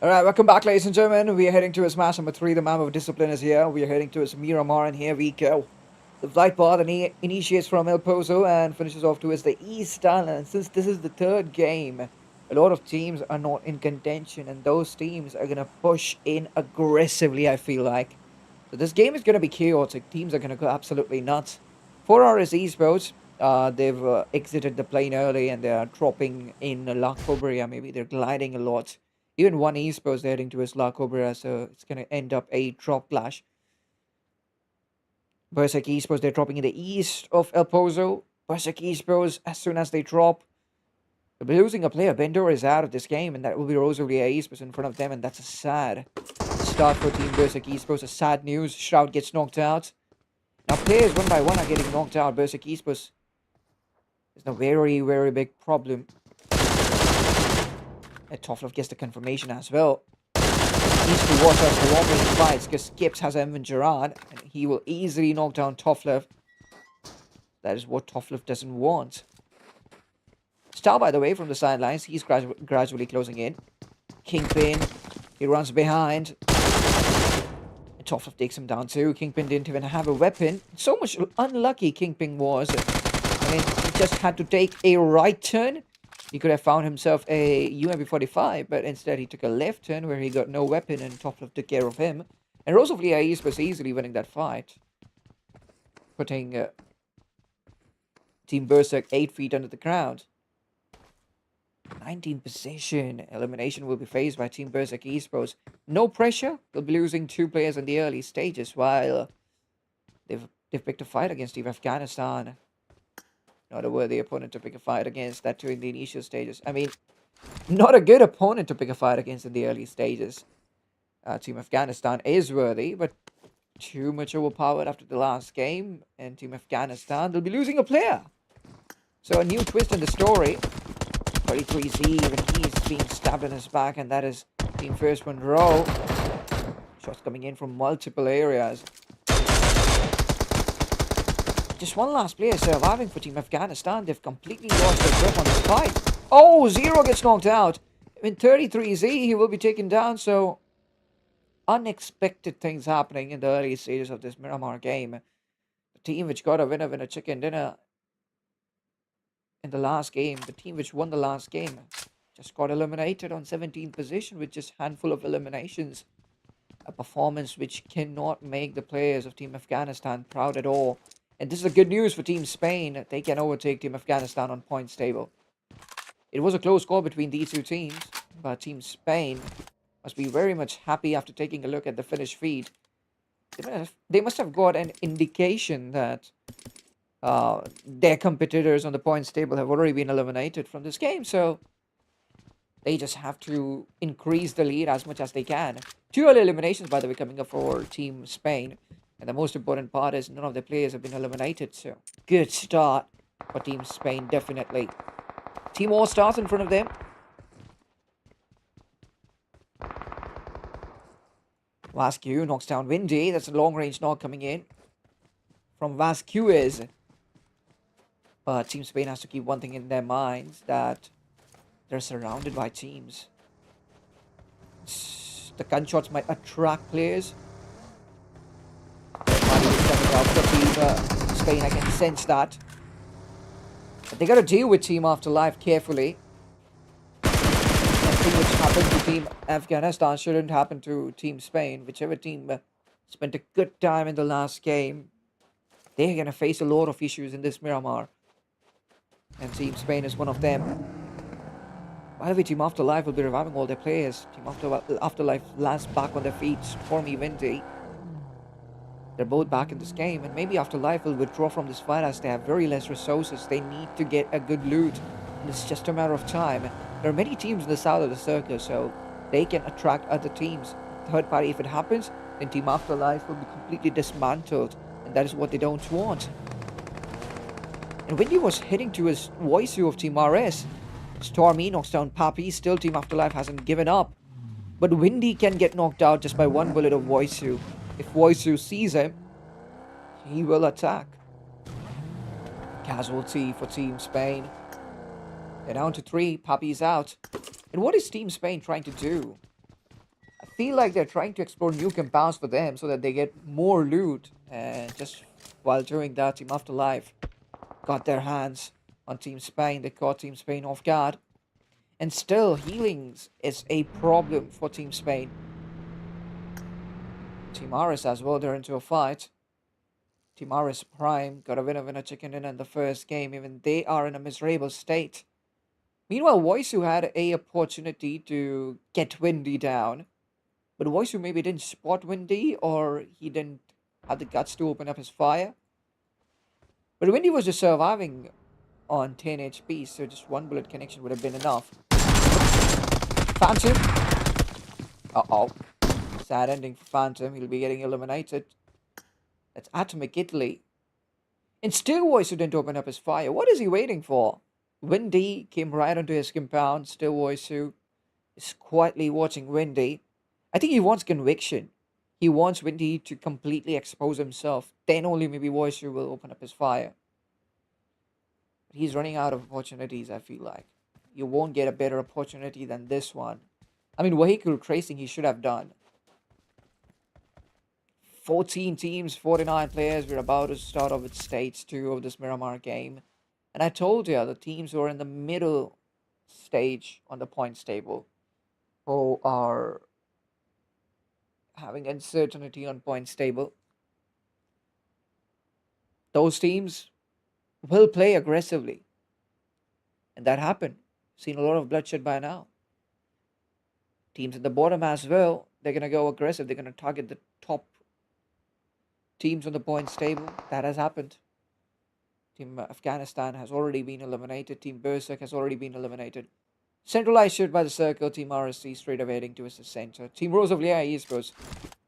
Alright, welcome back, ladies and gentlemen. We are heading to match number 3. The map of discipline is here. We are heading to Miramar, and here we go. The flight path initiates from El Pozo and finishes off towards the East Island. Since this is the third game, a lot of teams are not in contention, and those teams are going to push in aggressively, I feel like. So this game is going to be chaotic. Teams are going to go absolutely nuts. 4RS Esports, they've exited the plane early, and they are dropping in La Cobria. Maybe they're gliding a lot. Even one Esports they're heading towards La Cobra, so it's going to end up a drop clash. Berserk Esports, they're dropping in the east of El Pozo. Berserk Esports, as soon as they drop, they'll be losing a player. Bendor is out of this game, and that will be Rosalia Esports in front of them, and that's a sad start for Team Berserk Esports. A sad news. Shroud gets knocked out. Now players one by one are getting knocked out. Berserk Esports is a very, very big problem. And Tofflov gets the confirmation as well. Needs to watch out for longer fights because Skips has Evan Gerard, and he will easily knock down Tofflov. That is what Tofflov doesn't want. Star, by the way, from the sidelines, he's gradually closing in. Kingpin, he runs behind. And Tofflov takes him down too. Kingpin didn't even have a weapon. So much unlucky Kingpin was. I mean, he just had to take a right turn. He could have found himself a UMP-45, but instead he took a left turn where he got no weapon, and Tofflov took care of him. And Rosalia was easily winning that fight, putting Team Berserk 8 feet under the ground. 19th position. Elimination will be faced by Team Berserk Esports. No pressure. They'll be losing 2 players in the early stages, while they've picked a fight against Team Afghanistan. Not a worthy opponent to pick a fight against, that too in the initial stages. I mean, not a good opponent to pick a fight against in the early stages. Team Afghanistan is worthy, but too much overpowered after the last game. And Team Afghanistan, they'll be losing a player. So a new twist in the story. 33Z, even he's being stabbed in his back, and that is Team First Monroe. Shots coming in from multiple areas. Just one last player surviving for Team Afghanistan. They've completely lost their grip on this fight. Oh, Zero gets knocked out. In 33Z, he will be taken down. So, unexpected things happening in the early stages of this Miramar game. The team which got a winner chicken dinner in the last game, the team which won the last game, just got eliminated on 17th position with just a handful of eliminations. A performance which cannot make the players of Team Afghanistan proud at all. And this is good news for Team Spain. They can overtake Team Afghanistan on points table. It was a close call between these two teams, but Team Spain must be very much happy after taking a look at the finish feed. They must have got an indication that their competitors on the points table have already been eliminated from this game, so they just have to increase the lead as much as they can. 2 early eliminations, by the way, coming up for Team Spain. And the most important part is none of the players have been eliminated, so good start for Team Spain, definitely. Team All-Stars in front of them. Vasquez knocks down Windy. That's a long-range knock coming in from Vasquez. But Team Spain has to keep one thing in their minds, that they're surrounded by teams. The gunshots might attract players. Team Spain, I can sense that. But they got to deal with Team Afterlife carefully. Anything which happened to Team Afghanistan shouldn't happen to Team Spain. Whichever team spent a good time in the last game, they're going to face a lot of issues in this Miramar. And Team Spain is one of them. By the way, Team Afterlife will be reviving all their players. Team Afterlife last back on their feet. Stormy, Windy. They're both back in this game, and maybe Afterlife will withdraw from this fight as they have very less resources. They need to get a good loot, and it's just a matter of time. There are many teams in the south of the circle, so they can attract other teams. Third party, if it happens, then Team Afterlife will be completely dismantled, and that is what they don't want. And Windy was heading to his Voisu of Team RS. Stormy knocks down Papi. Still, Team Afterlife hasn't given up. But Windy can get knocked out just by one bullet of Voisu. If Voisu sees him, he will attack. Casualty for Team Spain. They're down to 3. Papi's out. And what is Team Spain trying to do? feel like they're trying to explore new compounds for them so that they get more loot. And just while doing that, Team Afterlife got their hands on Team Spain. They caught Team Spain off guard. And still, healings is a problem for Team Spain. Team RS as well, they're into a fight. Team RS Prime got a winner chicken dinner in the first game. Even they are in a miserable state. Meanwhile, Voisu had a opportunity to get Windy down. But Voisu maybe didn't spot Windy, or he didn't have the guts to open up his fire. But Windy was just surviving on 10 HP, so just one bullet connection would have been enough. Phantom. Uh-oh. Sad ending for Phantom. He'll be getting eliminated. That's Atomic Italy. And still Voisu didn't open up his fire. What is he waiting for? Windy came right onto his compound. Still Voisu is quietly watching Windy. I think he wants conviction. He wants Windy to completely expose himself. Then only maybe Voisu will open up his fire. But he's running out of opportunities, I feel like. You won't get a better opportunity than this one. I mean, vehicle tracing he should have done. 14 teams, 49 players. We're about to start off with stage 2 of this Miramar game. And I told you, the teams who are in the middle stage on the points table, who are having uncertainty on points table, those teams will play aggressively. And that happened. Seen a lot of bloodshed by now. Teams at the bottom as well, they're going to go aggressive. They're going to target the top teams on the points table. That has happened. Team Afghanistan has already been eliminated. Team Berserk has already been eliminated. Centralized shoot by the circle. Team RSC straight away heading towards the center. Team Rose of Leia Esports,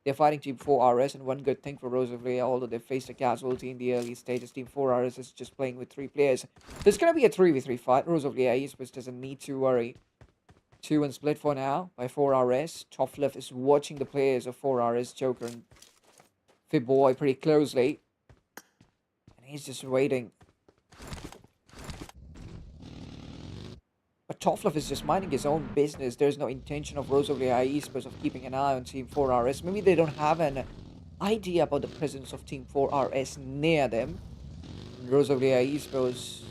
they're fighting Team 4RS, and one good thing for Rose of Leia, although they faced a casualty in the early stages, Team 4RS is just playing with 3 players. There's going to be a 3v3 fight. Rose of Leia Esports doesn't need to worry. 2-1 split for now by 4RS. Top left is watching the players of 4RS, Joker and Fibboy pretty closely. And he's just waiting. But Tofflev is just minding his own business. There's no intention of Rose of Leia Esports of keeping an eye on Team 4RS. Maybe they don't have an idea about the presence of Team 4RS near them. And Rose of Leia Esports,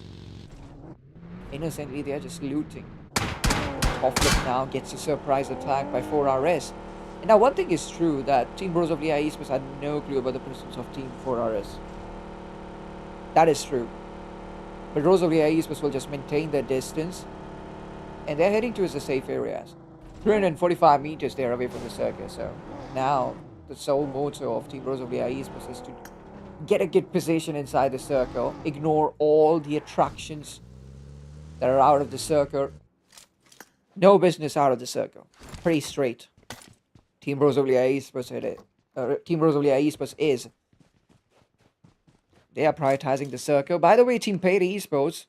innocently, they're just looting. Tofflev now gets a surprise attack by 4RS. And now one thing is true, that Team Rose of Leia Esports had no clue about the presence of Team 4RS. That is true. But Rose of Leia Esports will just maintain their distance. And they're heading towards the safe areas. 345 meters they're away from the circus. So now the sole motto of Team Rose of Leia Esports is to get a good position inside the circle. Ignore all the attractions that are out of the circle. No business out of the circle. Pretty straight. Team Rose of Leia Esports Team Rose of Leia Esports is. They are prioritizing the circle. By the way, Team Paid Esports,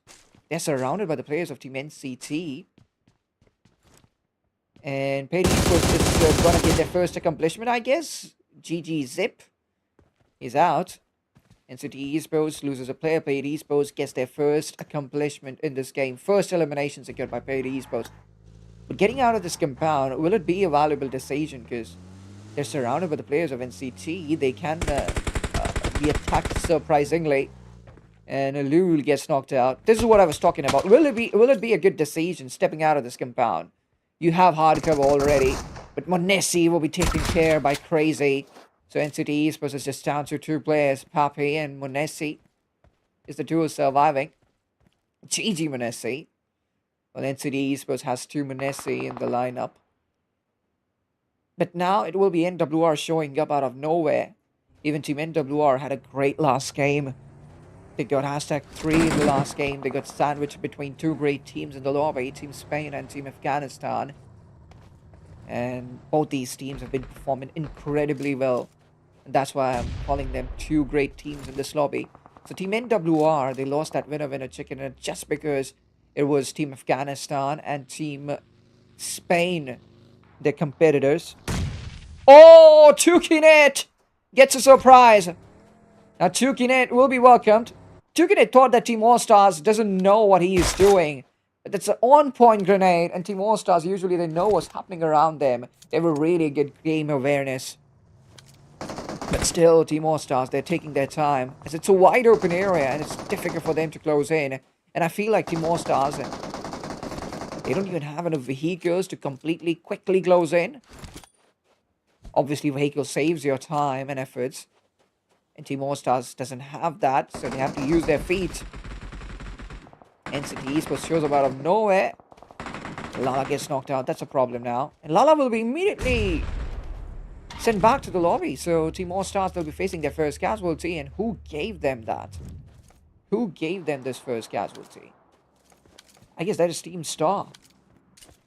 they're surrounded by the players of Team NCT. And Paid Esports is going to get their first accomplishment, I guess. GG Zip is out. NCT Esports loses a player. Paid Esports gets their first accomplishment in this game. First elimination secured by Paid Esports. But getting out of this compound, will it be a valuable decision? Because they're surrounded by the players of NCT. They can be attacked surprisingly. And Alul gets knocked out. This is what I was talking about. Will it be a good decision stepping out of this compound? You have hard cover already. But Monesi will be taken care by Crazy. So NCT Esports is just down to 2 players. Papi and Monesi is the duo surviving. GG Monesi. Well, NCT Esports has 2 Monesi in the lineup. But now it will be NWR showing up out of nowhere. Even Team NWR had a great last game. They got #3 in the last game. They got sandwiched between 2 great teams in the lobby. Team Spain and Team Afghanistan. And both these teams have been performing incredibly well. And that's why I'm calling them 2 great teams in this lobby. So Team NWR, they lost that winner chicken just because it was Team Afghanistan and Team Spain, their competitors. Oh, Tukinet gets a surprise. Now Tukinet will be welcomed. Tukinet thought that Team All-Stars doesn't know what he is doing. But it's an on-point grenade, and Team All-Stars, usually they know what's happening around them. They have a really good game awareness. But still, Team All-Stars, they're taking their time, as it's a wide open area, and it's difficult for them to close in. And I feel like Team All-Stars, they don't even have enough vehicles to quickly close in. Obviously, vehicle saves your time and efforts. And Team All-Stars doesn't have that, so they have to use their feet. NCT Esports shows up out of nowhere. Lala gets knocked out. That's a problem now. And Lala will be immediately sent back to the lobby. So Team All-Stars, they'll be facing their first casualty. And who gave them that? Who gave them this first casualty? I guess that is Team Star.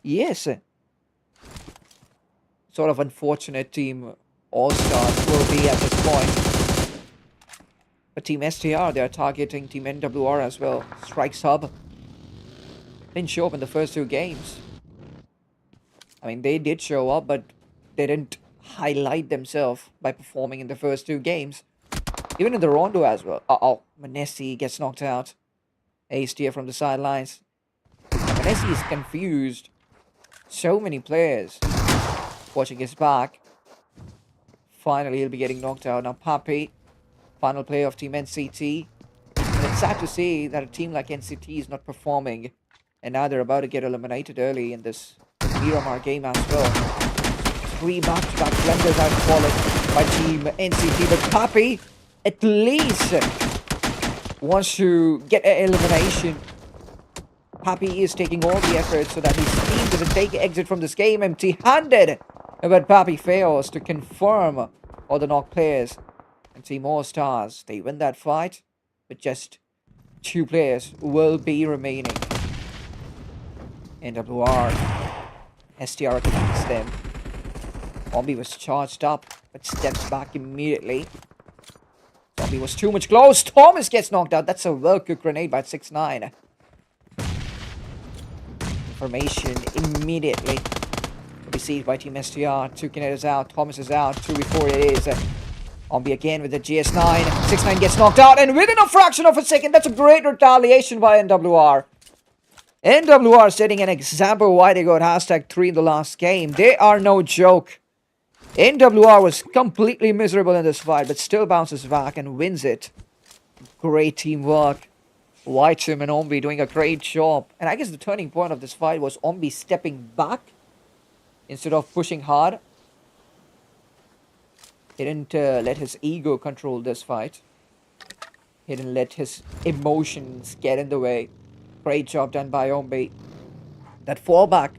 Yes. Sort of unfortunate Team All-Stars will be at this point. But Team STR, they are targeting Team NWR as well. Strike Sub didn't show up in the first 2 games. I mean, they did show up, but they didn't highlight themselves by performing in the first 2 games. Even in the Rondo as well. Manesi gets knocked out. Ace here from the sidelines. Manesi is confused. So many players watching his back. Finally, he'll be getting knocked out. Now, Papi, final player of Team NCT. And it's sad to see that a team like NCT is not performing. And now they're about to get eliminated early in this Miramar game as well. 3 back-to-back blunders out fallen by Team NCT. But Papi, at least, wants to get an elimination. Papi is taking all the effort so that his team doesn't take exit from this game empty-handed. But Papi fails to confirm all the knocked players. And Team All-Stars, they win that fight, but just 2 players will be remaining. NWR, STR attacks them. Zombie was charged up, but steps back immediately. Zombie was too much close. Thomas gets knocked out. That's a well-cooked grenade by 6ix9ine. Information immediately. Received by Team STR. 2 Kineters out. Thomas is out. 2v4 it is. Zombie again with the GS9. 6ix9ine gets knocked out. And within a fraction of a second, that's a great retaliation by NWR. NWR setting an example why they got #3 in the last game. They are no joke. NWR was completely miserable in this fight, but still bounces back and wins it. Great teamwork. Whitesim and Ombi doing a great job. And I guess the turning point of this fight was Ombi stepping back instead of pushing hard. He didn't let his ego control this fight. He didn't let his emotions get in the way. Great job done by Ombi. That fallback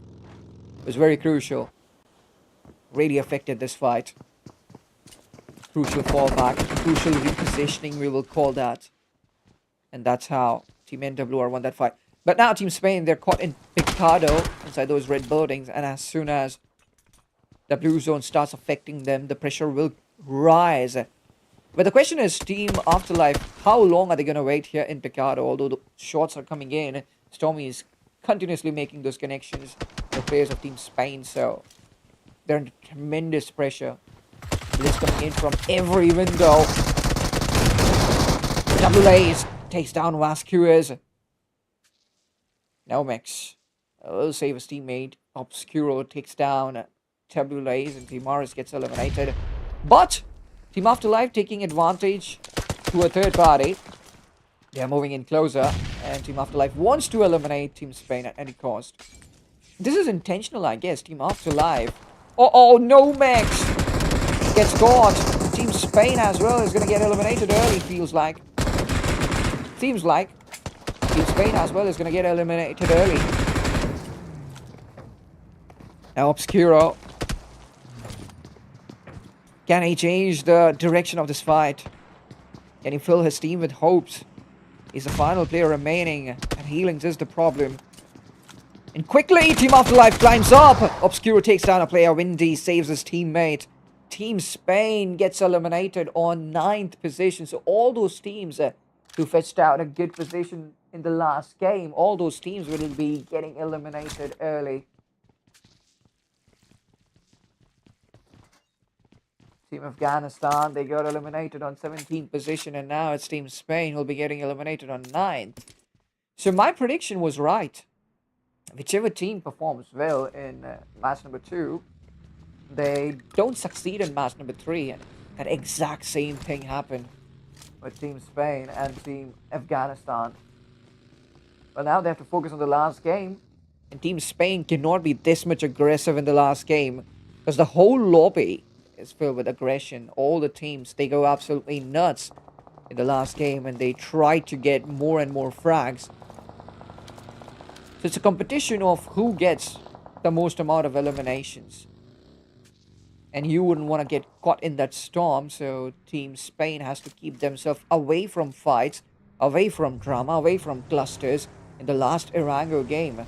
was very crucial. Really affected this fight. Crucial fallback, crucial repositioning, we will call that. And that's how Team NWR won that fight. But now Team Spain, they're caught in Picado inside those red buildings. And as soon as the blue zone starts affecting them, the pressure will rise. But the question is, Team Afterlife, how long are they going to wait here in Picado? Although the shots are coming in, Stormy is continuously making those connections. The players of Team Spain, so they're under tremendous pressure. Bullets coming in from every window. WAs takes down Vasquez. Nomex will save his teammate. Obscuro takes down WAs and Team Morris gets eliminated. But Team Afterlife taking advantage to a third party. They are moving in closer. And Team Afterlife wants to eliminate Team Spain at any cost. This is intentional, I guess. Team Afterlife. Oh, Nomex gets caught. Team Spain as well is going to get eliminated early, feels like. Seems like. Team Spain as well is going to get eliminated early. Now Obscuro. Can he change the direction of this fight? Can he fill his team with hopes? He's the final player remaining, and healings is the problem. And quickly, Team Afterlife climbs up. Obscuro takes down a player. Windy saves his teammate. Team Spain gets eliminated on 9th position. So all those teams who fetched out a good position in the last game, all those teams will be getting eliminated early. Team Afghanistan, they got eliminated on 17th position, and now it's Team Spain who'll be getting eliminated on 9th. So my prediction was right. Whichever team performs well in match number 2, they don't succeed in match number 3. And that exact same thing happened with Team Spain and Team Afghanistan. Well, now they have to focus on the last game. And Team Spain cannot be this much aggressive in the last game because the whole lobby is filled with aggression. All the teams, they go absolutely nuts in the last game and they try to get more and more frags. So it's a competition of who gets the most amount of eliminations. And you wouldn't want to get caught in that storm, so Team Spain has to keep themselves away from fights, away from drama, away from clusters in the last Irango game.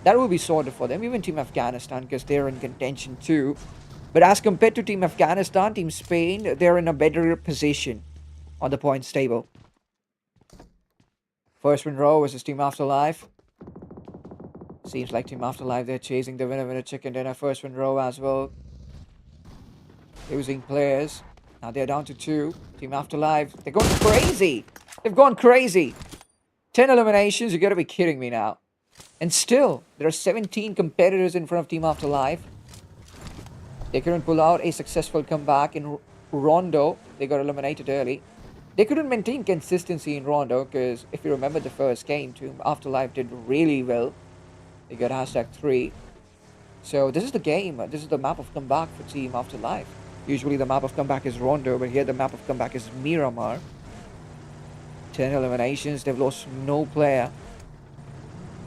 That will be sorted for them, even Team Afghanistan, because they're in contention too. But as compared to Team Afghanistan, Team Spain, they're in a better position on the points table. First win row versus Team Afterlife. Seems like Team Afterlife, they're chasing the winner chicken dinner. First win row as well. Losing players. Now they're down to 2. Team Afterlife, they're going crazy. They've gone crazy. 10 eliminations, you gotta be kidding me now. And still, there are 17 competitors in front of Team Afterlife. They couldn't pull out a successful comeback in Rondo. They got eliminated early. They couldn't maintain consistency in Rondo because if you remember the first game, Team Afterlife did really well. They got #3. So this is the game. This is the map of comeback for Team Afterlife. Usually the map of comeback is Rondo, but here the map of comeback is Miramar. 10 eliminations. They've lost no player.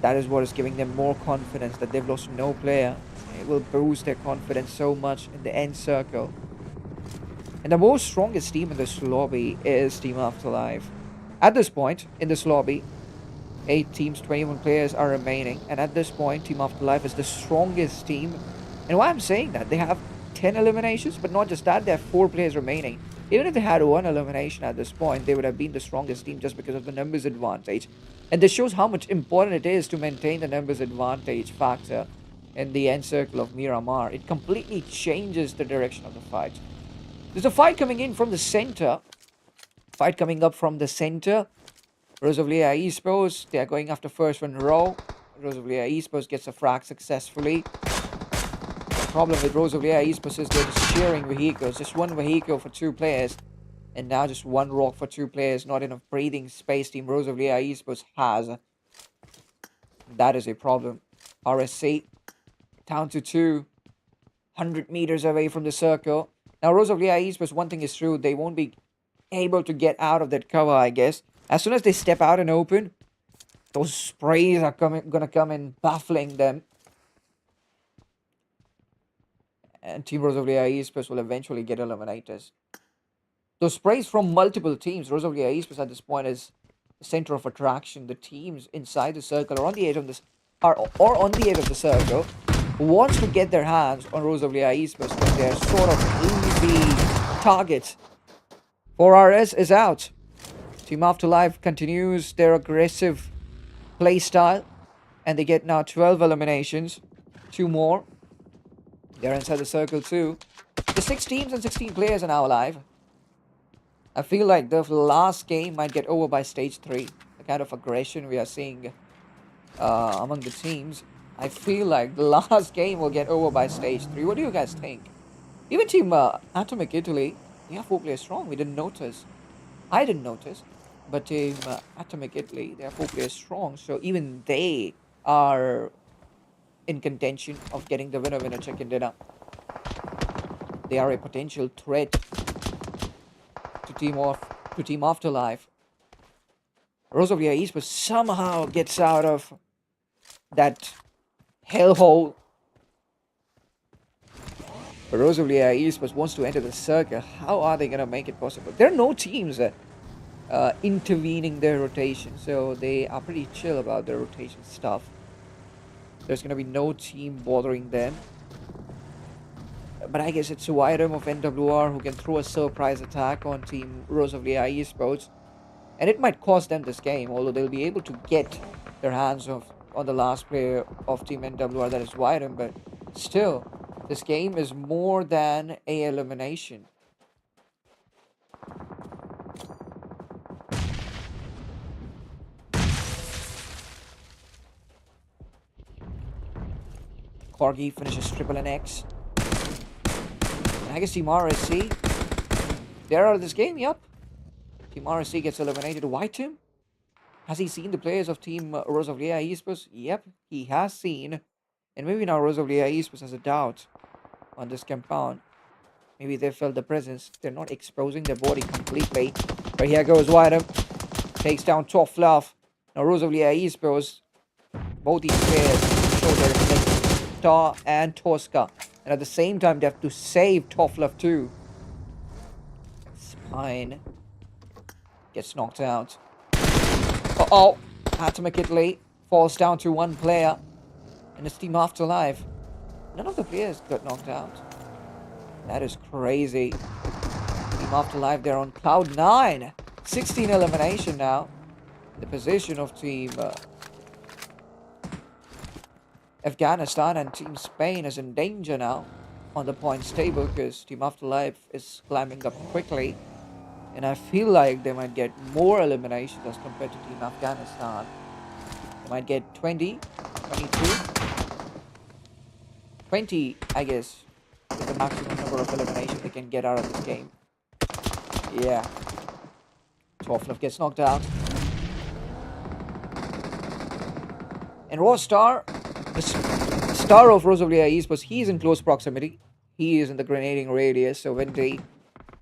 That is what is giving them more confidence, that they've lost no player. It will boost their confidence so much in the end circle. And the most strongest team in this lobby is Team Afterlife. At this point, in this lobby, 8 teams, 21 players are remaining. And at this point, Team Afterlife is the strongest team. And why I'm saying that, they have 10 eliminations, but not just that, they have 4 players remaining. Even if they had 1 elimination at this point, they would have been the strongest team just because of the numbers advantage. And this shows how much important it is to maintain the numbers advantage factor in the end circle of Miramar. It completely changes the direction of the fight. There's a fight coming in from the center. Fight coming up from the center. Rosavlia Esports, they are going after first one row. Rosavlia Esports gets a frag successfully. The problem with Rosavlia Esports is they're just sharing vehicles. Just one vehicle for 2 players. And now just 1 rock for 2 players. Not enough breathing space Team Rosavlia Esports has. That is a problem. RSC down to 2. 100 meters away from the circle. Now Rosavlia Esports, one thing is true. They won't be able to get out of that cover, I guess. As soon as they step out and open, those sprays are gonna come in, baffling them. And Team Rosavlia Esports will eventually get eliminated. Those sprays from multiple teams, Rosavlia Esports at this point is the center of attraction. The teams inside the circle or on the edge of this, or on the edge of the circle, wants to get their hands on Rosavlia Esports when they're sort of easy targets. 4RS is out. Team Afterlife continues their aggressive play style. And they get now 12 eliminations. 2 more. They're inside the circle too. The 6 teams and 16 players are now alive. I feel like the last game might get over by stage 3. The kind of aggression we are seeing among the teams. I feel like the last game will get over by stage 3. What do you guys think? Even Team Atomic Italy, they are 4 players strong. We didn't notice. I didn't notice. But Team Atomic Italy, they are 4 players strong. So even they are in contention of getting the winner chicken dinner. They are a potential threat to Team Afterlife. Rosavlia Esports somehow gets out of that hellhole. But Rosavlia Esports wants to enter the circle. How are they gonna make it possible? There are no teams intervening their rotation, so they are pretty chill about their rotation stuff. There's gonna be no team bothering them. But I guess it's Wyram of NWR who can throw a surprise attack on Team Rosavlia Esports. And it might cost them this game, although they'll be able to get their hands on the last player of Team NWR, that is Wyram. But still, this game is more than a elimination. Corgi finishes triple and X. And I guess Team RSC, they're out of this game, yep. Team RSC gets eliminated. Why, Tim? Has he seen the players of Team Rosavlia Esports? Yep, he has seen. And maybe now Rosavlia Esports has a doubt on this compound. Maybe they felt the presence. They're not exposing their body completely. But here goes Whitem. Takes down Tough Love. Now Rosavlia Esports, both these players show their reflection. Star and Tosca. And at the same time, they have to save Tough Love too. Spine gets knocked out. Uh-oh. Atomic Italy falls down to one player. And it's Team Afterlife. None of the players got knocked out. That is crazy. Team Afterlife, they're on cloud 9. 16 elimination now. The position of Team Afghanistan and Team Spain is in danger now on the points table because Team Afterlife is climbing up quickly. And I feel like they might get more eliminations as compared to Team Afghanistan. They might get 20, 22, 20, I guess, is the maximum number of eliminations they can get out of this game. Yeah. Torflov gets knocked out. And Rostar, the star of Rosavlia Esports, he's in close proximity. He is in the grenading radius, so Wendy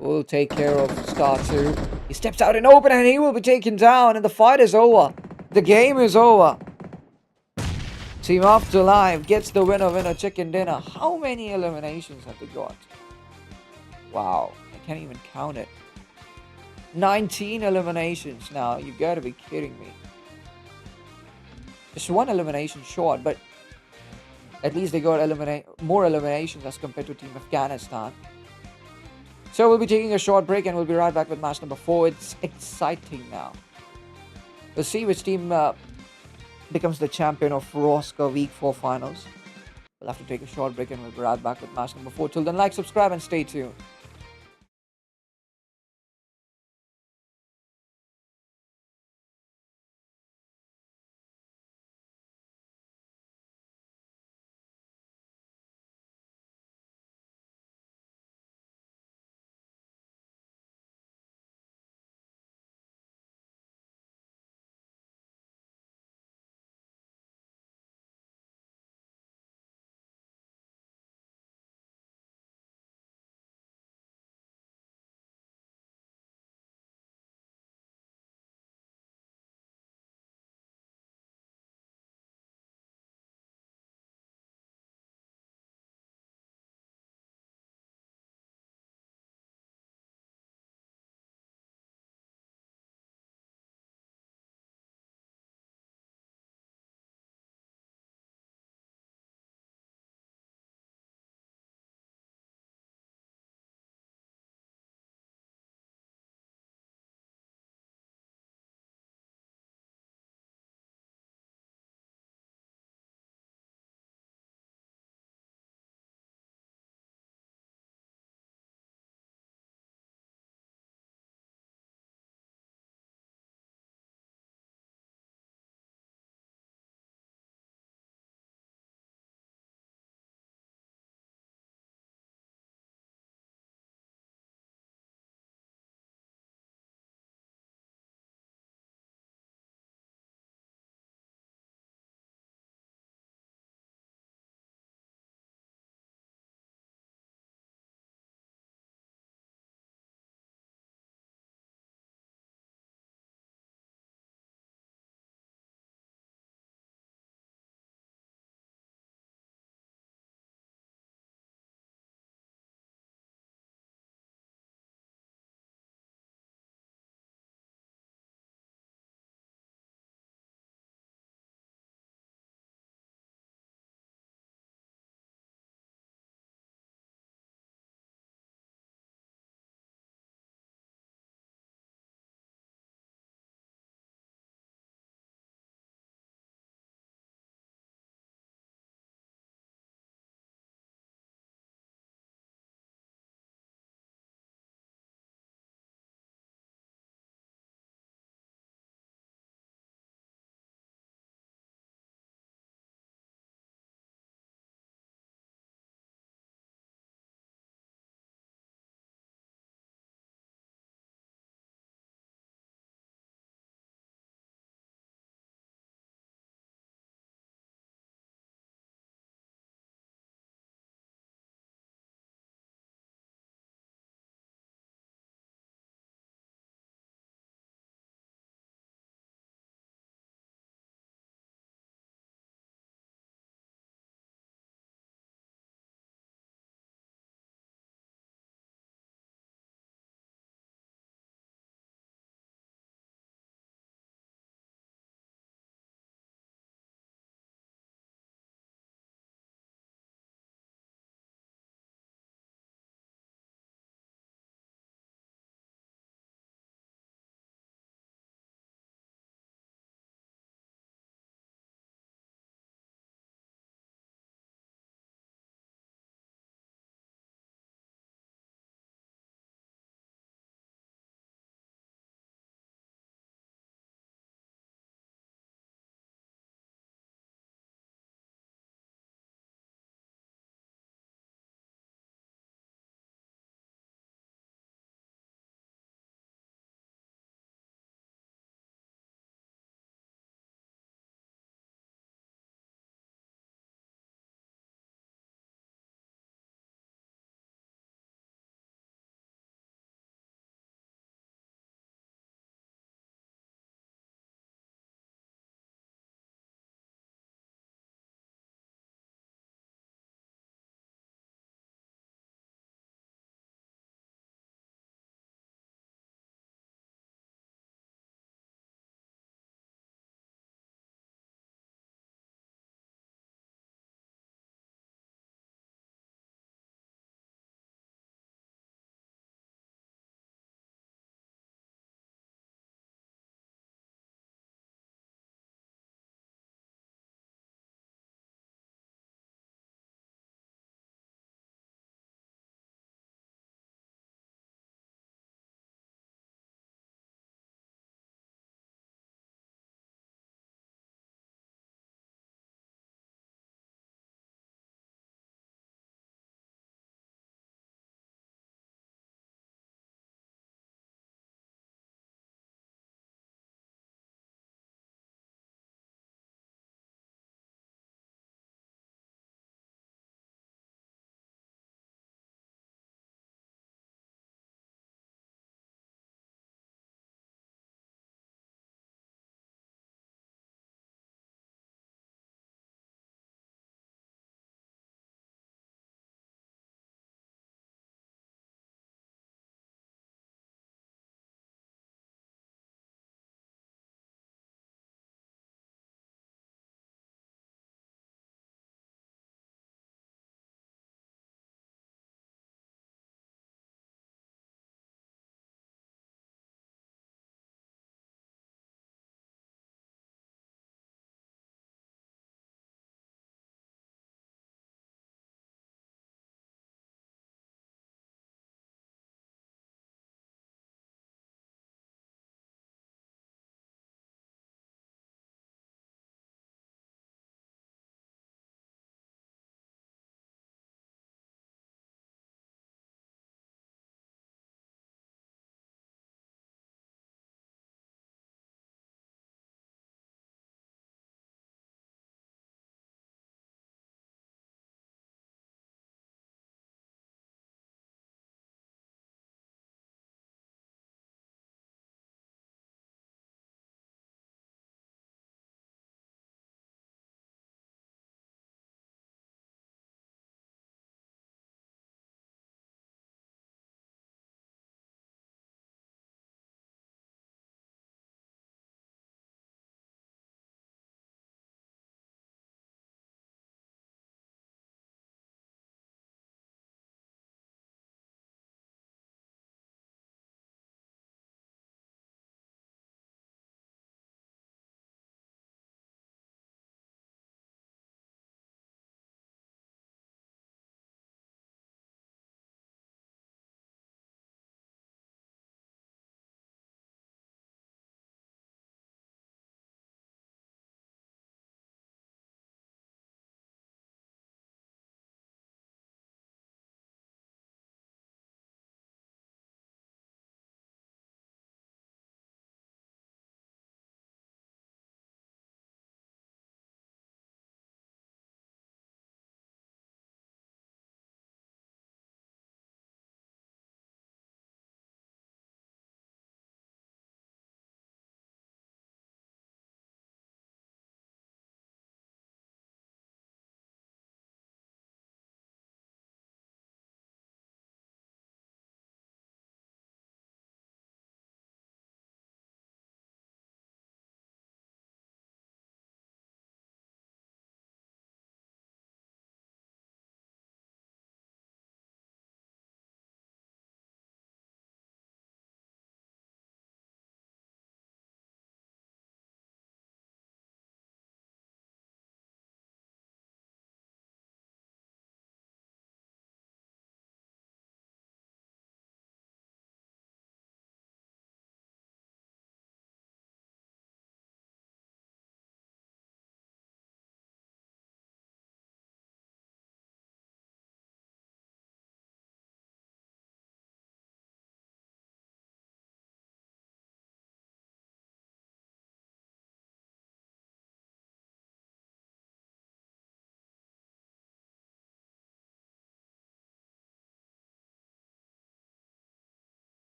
will take care of Star 2. He steps out in open and he will be taken down, and the fight is over. The game is over. Team Afterlife gets the winner chicken dinner. How many eliminations have they got? Wow, I can't even count it. 19 eliminations now. You gotta be kidding me. Just one elimination short, but at least they got more eliminations as compared to Team Afghanistan. So we'll be taking a short break and we'll be right back with match number 4. It's exciting now. We'll see which team becomes the champion of Roscar Week 4 Finals. We'll have to take a short break and we'll be right back with match number 4. Till then, like, subscribe and stay tuned.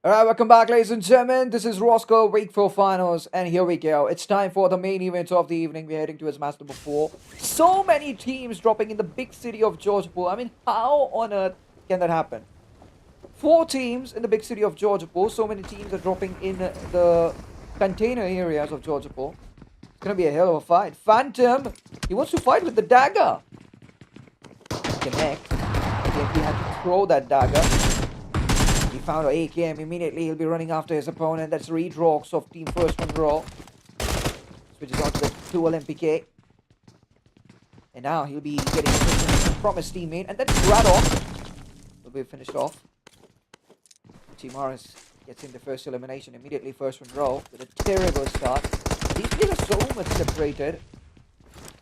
Alright, welcome back, ladies and gentlemen. This is Roscar W4 Finals, and here we go. It's time for the main event of the evening. We're heading towards match number 4. So many teams dropping in the big city of Georgepur. I mean, how on earth can that happen? 4 teams in the big city of Georgepur. So many teams are dropping in the container areas of Georgepur. It's gonna be a hell of a fight. Phantom, he wants to fight with the dagger. Connect. Again, he had to throw that dagger. He found an AKM. Immediately, he'll be running after his opponent. That's Redrox of Team First One Raw. Switches on to the dual MPK. And now he'll be getting from his teammate. And then Radok will be finished off. Team Morris gets in the first elimination. Immediately, First One Raw with a terrible start. These players are so much separated.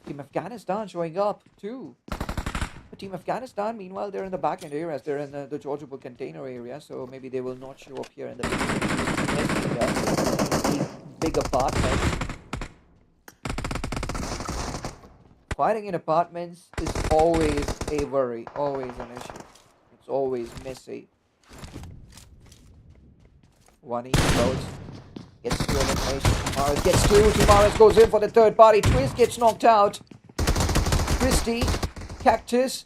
Team Afghanistan showing up too. Team Afghanistan, meanwhile, they're in the back end areas. They're in the Georgepur container area, so maybe they will not show up here in the big apartments. Fighting in apartments is always a worry, always an issue. It's always messy. One explodes. Gets 2 elimination. Tomorrow gets 2. Tomorrow goes in for the third party. Twist gets knocked out. Christie. Cactus.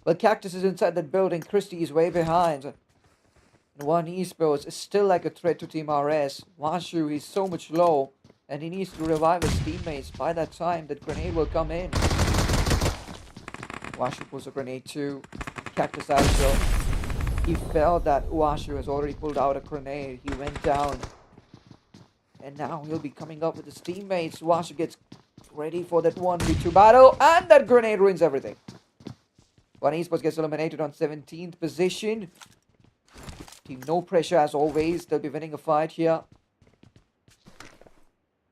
Well, Cactus is inside that building. Christie is way behind. And One Esports is still like a threat to Team RS. Washu is so much low. And he needs to revive his teammates. By that time, that grenade will come in. Washu pulls a grenade too. Cactus also. He felt that Washu has already pulled out a grenade. He went down. And now he'll be coming up with his teammates. Washu gets ready for that 1v2 battle. And that grenade ruins everything. One Esports gets eliminated on 17th position. Team No Pressure, as always. They'll be winning a fight here.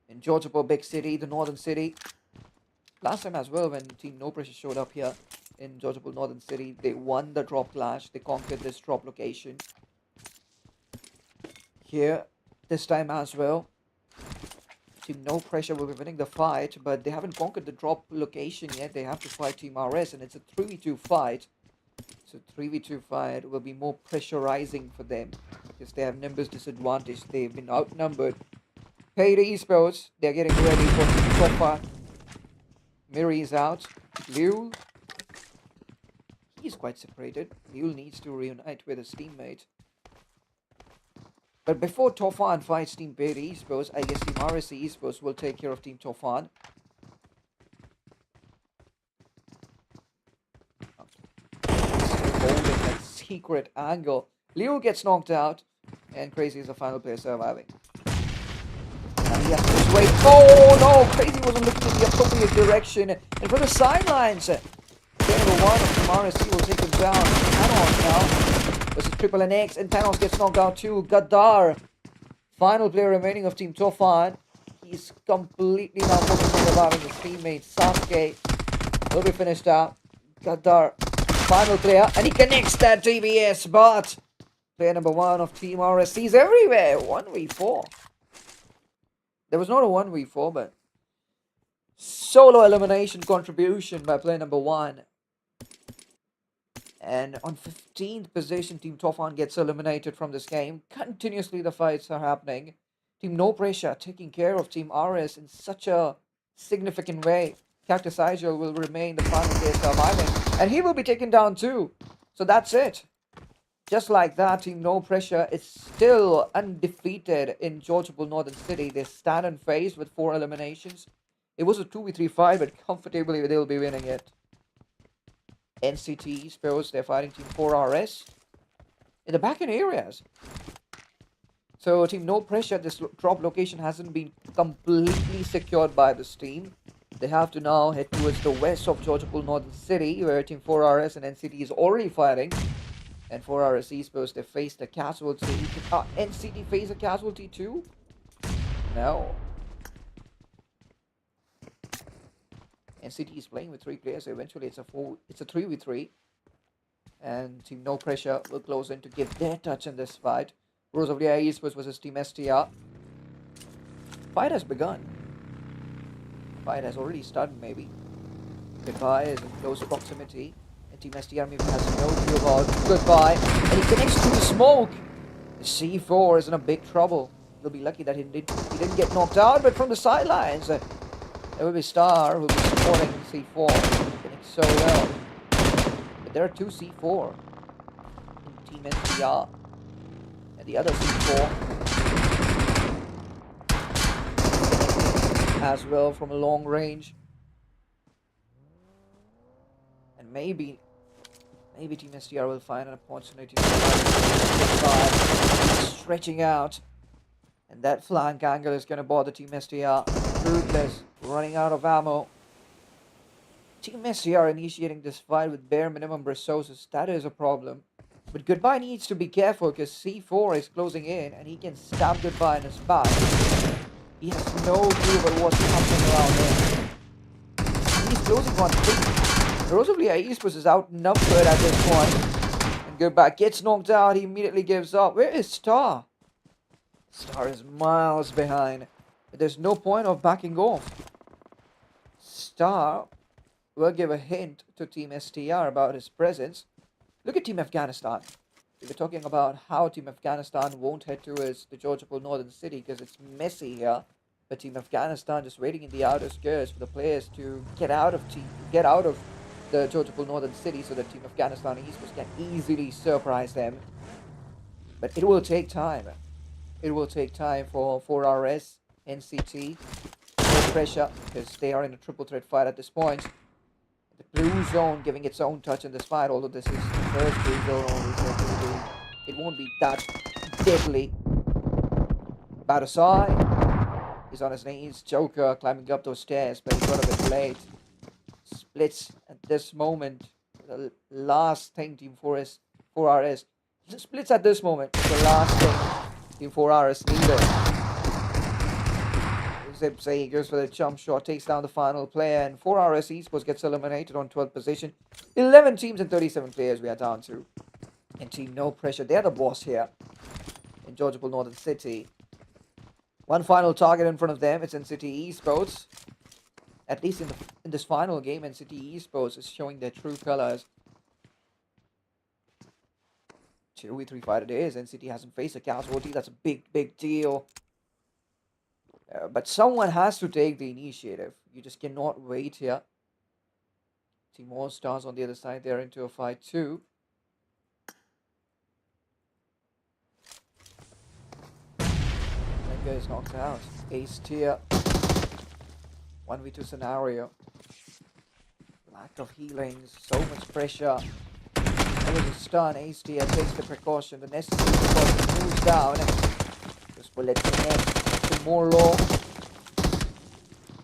In Georgepur, big city, the northern city. Last time as well, when Team No Pressure showed up here in Georgepur, northern city, they won the drop clash. They conquered this drop location. Here, this time as well. Team No Pressure will be winning the fight, but they haven't conquered the drop location yet. They have to fight Team RS, and it's a 3v2 fight. So 3v2 fight will be more pressurizing for them because they have numbers disadvantage. They've been outnumbered. Paid Esports, they're getting ready for the top. Miri is out. Liu, he's quite separated. Liu needs to reunite with his teammate. But before Tofan fights Team Paid Esports, I guess Team RSC Esports will take care of Team Tofan. Holding that secret angle. Liu gets knocked out, and Crazy is the final player surviving. And he has to just wait. Oh no! Crazy wasn't looking in the appropriate direction. And from the sidelines, player number 1 of Team RSC will take him down. Thanos now. This is Triple NX, and Thanos gets knocked out too. Gaddar, final player remaining of Team Tofan. He's completely now focused on reviving his teammate. Sasuke will be finished out. Gaddar, final player, and he connects that DBS, but player number 1 of Team RSC is everywhere. 1v4. There was not a 1v4, but solo elimination contribution by player number 1. And on 15th position, Team Tofan gets eliminated from this game. Continuously the fights are happening. Team No Pressure taking care of Team RS in such a significant way. Cactus Igel will remain the final player surviving. And he will be taken down too. So that's it. Just like that, Team No Pressure is still undefeated in Georgepur Northern City. They stand and face with 4 eliminations. It was a 2v3 fight, but comfortably they'll be winning it. NCT Esports, they're fighting Team 4RS in the back end areas. So Team No Pressure, this drop location hasn't been completely secured by this team. They have to now head towards the west of Georgepur Northern City, where Team 4RS and NCT is already fighting. And 4RS Esports, they faced a casualty. NCT face a casualty too? No. NCT is playing with 3 players, so eventually it's a 3v3. And Team No Pressure will close in to give their touch in this fight. Roscar W4 Esports versus Team STR. Fight has begun. Fight has already started, maybe. Goodbye is in close proximity. And Team STR maybe has no clue about Goodbye. And he connects to the smoke. C4 is in a big trouble. He'll be lucky that he didn't get knocked out, but from the sidelines, there will be Star who will be supporting C4, getting so well. But there are two C4 in Team SDR, and the other C4 as well from a long range. And maybe Team SDR will find an opportunity to stretching out. And that flank angle is going to bother Team SDR. Ruthless, running out of ammo. Team SDR initiating this fight with bare minimum resources. That is a problem. But Goodbye needs to be careful because C4 is closing in and he can stab Goodbye in his back. He has no clue about what's happening around him. He's closing on 3. Roscar Esports is outnumbered at this point. And Goodbye gets knocked out. He immediately gives up. Where is Star? Star is miles behind. But there's no point of backing off. Star will give a hint to Team STR about his presence. Look at Team Afghanistan. We were talking about how Team Afghanistan won't head towards the Georgiapur Northern City because it's messy here. But Team Afghanistan just waiting in the outer skirts for the players to get out of the Georgiapur Northern City so that Team Afghanistan Esports can easily surprise them. But it will take time. It will take time for 4RS, NCT, no pressure because they are in a triple threat fight at this point. The blue zone giving its own touch in this fight, although this is the first blue zone only, so it won't be that deadly. Badasai is on his knees. Joker climbing up those stairs, but he got a bit late. Splits at this moment. The last thing Team 4RS. Splits at this moment. The last thing Team 4RS needed. Zip say he goes for the jump shot, takes down the final player, and 4RS Esports gets eliminated on 12th position. 11 teams and 37 players we are down to. And Team No Pressure, they're the boss here in Georgiapur Northern City. One final target in front of them, it's NCT Esports. At least in this final game, NCT Esports is showing their true colors. 2v3 fight it is. NCT hasn't faced a casualty, that's a big deal. But someone has to take the initiative. You just cannot wait here. Team All Stars on the other side, they're into a fight too. Lenga is knocked out. Ace tier. 1v2 scenario. Lack of healings, so much pressure. There was a stun. Ace tier takes the precaution. The necessary precaution moves down. Just bullets in him. More low.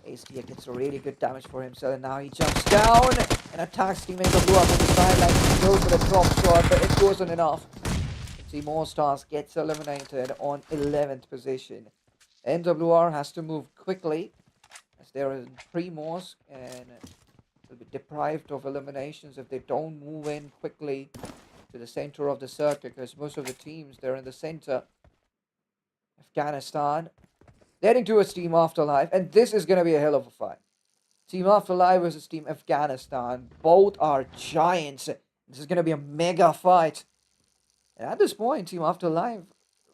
Ace tier gets a really good damage for himself, and now he jumps down and attacks teammate Blue up on the sideline. He goes for the drop shot, but it wasn't enough. Team All Stars gets eliminated on 11th position. NWR has to move quickly as there are 3 more and will be deprived of eliminations if they don't move in quickly to the center of the circuit, because most of the teams, they're in the center. Afghanistan heading towards Team Afterlife, and this is going to be a hell of a fight. Team Afterlife versus Team Afghanistan. Both are giants. This is going to be a mega fight. And at this point, Team Afterlife,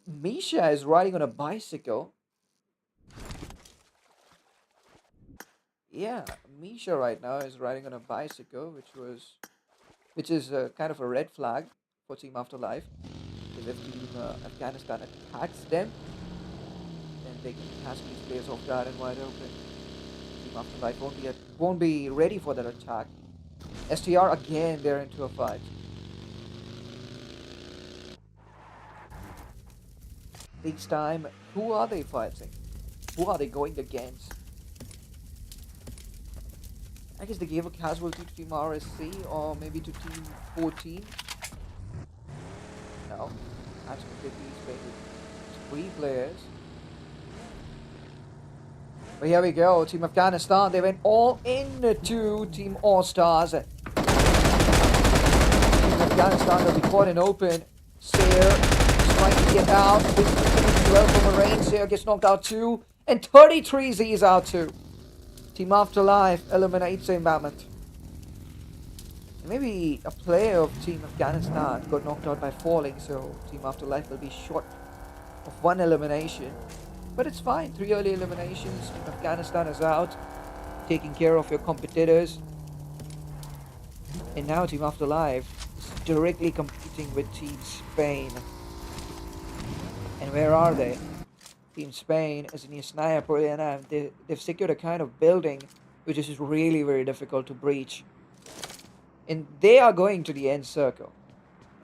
Misha is riding on a bicycle. Yeah, Misha right now is riding on a bicycle, which is kind of a red flag for Team Afterlife. Because if Team Afghanistan attacks them, they can catch these players off guard and wide open. Team Afterlife won't be ready for that attack. STR again, they're into a fight. This time, who are they fighting? Who are they going against? I guess they gave a casualty to Team RSC or maybe to Team 14. No, actually, these 3 players. But here we go, Team Afghanistan, they went all into Team All Stars. Team Afghanistan will be caught in open. Sayer is trying to get out. This is well from a range. Sayer gets knocked out too. And 33 Z's out too. Team Afterlife eliminates the embankment. Maybe a player of Team Afghanistan got knocked out by falling, so Team Afterlife will be short of one elimination. But it's fine, 3 early eliminations, Team Afghanistan is out, taking care of your competitors. And now Team Afterlife is directly competing with Team Spain. And where are they? Team Spain is in Sniper, and they've secured a kind of building which is really very difficult to breach. And they are going to the end circle.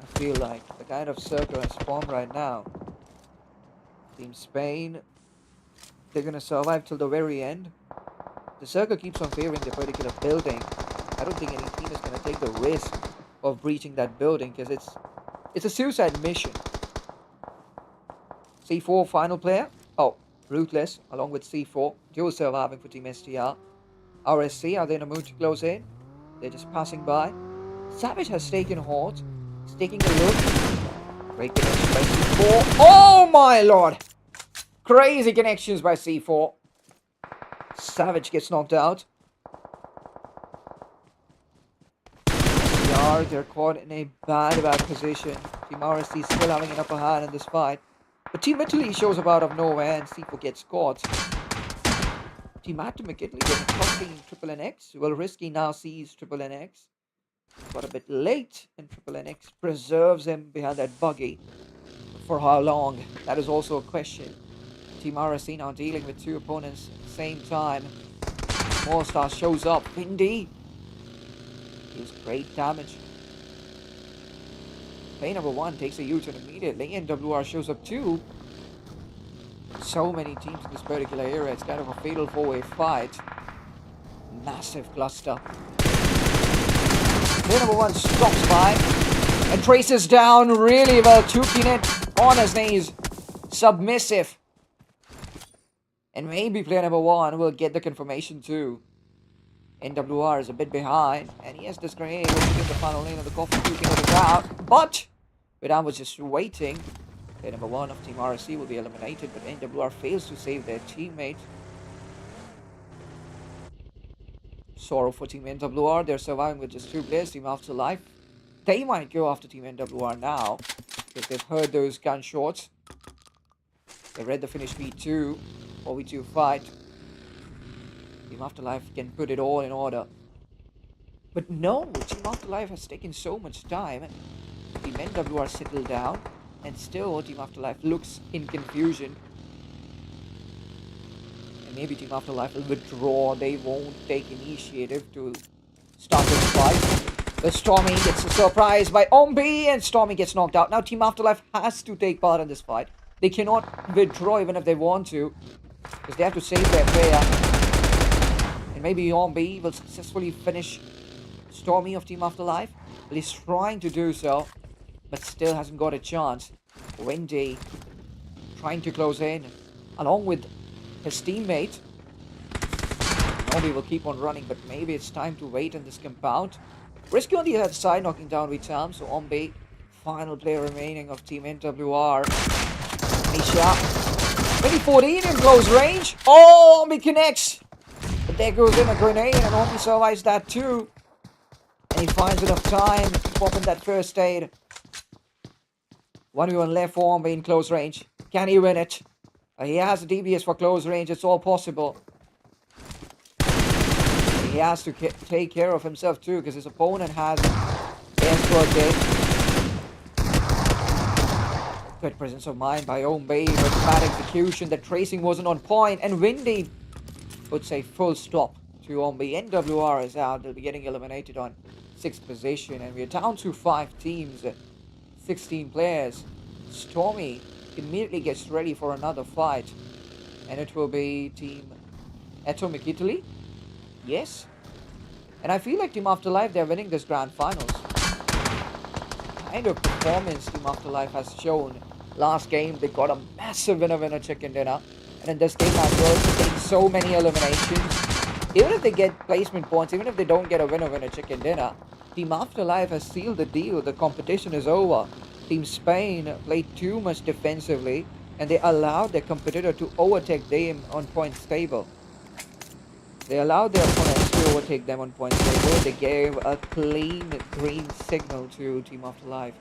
I feel like the kind of circle has formed right now. Team Spain, they're gonna survive till the very end. The circle keeps on favoring the particular building. I don't think any team is gonna take the risk of breaching that building because it's a suicide mission. C4 final player. Oh, Ruthless along with C4. Dual surviving for Team STR. RSC, are they in a mood to close in? They're just passing by. Savage has taken hold. He's taking a look. Great connection by C4. Oh my lord! Crazy connections by C4. Savage gets knocked out. They're caught in a bad position. Team RSC still having an upper hand in this fight. But Team Italy shows up out of nowhere and C4 gets caught. Team Atom McKinley was trusting Triple NX. Well, Risky now sees Triple NX. Got a bit late and Triple NX preserves him behind that buggy. For how long? That is also a question. Team RSC now dealing with 2 opponents at the same time. Star shows up. Windy deals great damage. Play number 1 takes a U-turn immediately, and WR shows up too. So many teams in this particular area, it's kind of a fatal 4-way fight. Massive cluster. Play number 1 stops by and traces down really well. Tuking it on his knees. Submissive. And maybe player number 1 will get the confirmation too. NWR is a bit behind, and he has this grenade which is in the final lane of the coffin, tuking it out. But Vidam was just waiting. Player number 1 of Team RSC will be eliminated, but NWR fails to save their teammate. Sorrow for Team NWR, they're surviving with just 2 players. Team Afterlife, they might go after Team NWR now, because they've heard those gunshots. They read the finish V2, 4v2 fight. Team Afterlife can put it all in order. But no, Team Afterlife has taken so much time. Team NWR settled down, and still Team Afterlife looks in confusion. And maybe Team Afterlife will withdraw. They won't take initiative to start this fight. But Stormy gets a surprise by Ombi, and Stormy gets knocked out. Now Team Afterlife has to take part in this fight. They cannot withdraw even if they want to, because they have to save their player. And maybe Ombi will successfully finish Stormy of Team Afterlife. Well, he's trying to do so, but still hasn't got a chance. Wendy trying to close in along with his teammate. Ombi will keep on running, but maybe it's time to wait in this compound. Risky on the other side, knocking down Vitam. So Ombi, final player remaining of Team NWR. Misha, maybe 14 in close range. Oh, Ombi connects. But there goes in a grenade, and Ombi survives that too. And he finds enough time to pop in that first aid. 1v1 left for Ombi in close range. Can he win it? He has a DBS for close range. It's all possible. He has to take care of himself too, because his opponent has air good presence of mind by Ombi, but bad execution. The tracing wasn't on point, and Windy puts a full stop to Ombi. NWR is out. They'll be getting eliminated on 6th position, and we're down to 5 teams, 16 players. Stormy immediately gets ready for another fight, and it will be Team Atomic Italy. Yes, and I feel like Team Afterlife, they're winning this grand finals. Kind of performance Team Afterlife has shown. Last game they got a massive winner chicken dinner, and in this game as well, they're getting so many eliminations. Even if they get placement points, even if they don't get a winner chicken dinner, Team Afterlife has sealed the deal. The competition is over. Team Spain played too much defensively, and they allowed their competitor to overtake them on points table. They allowed their opponents to overtake them on points table. They gave a clean green signal to Team Afterlife.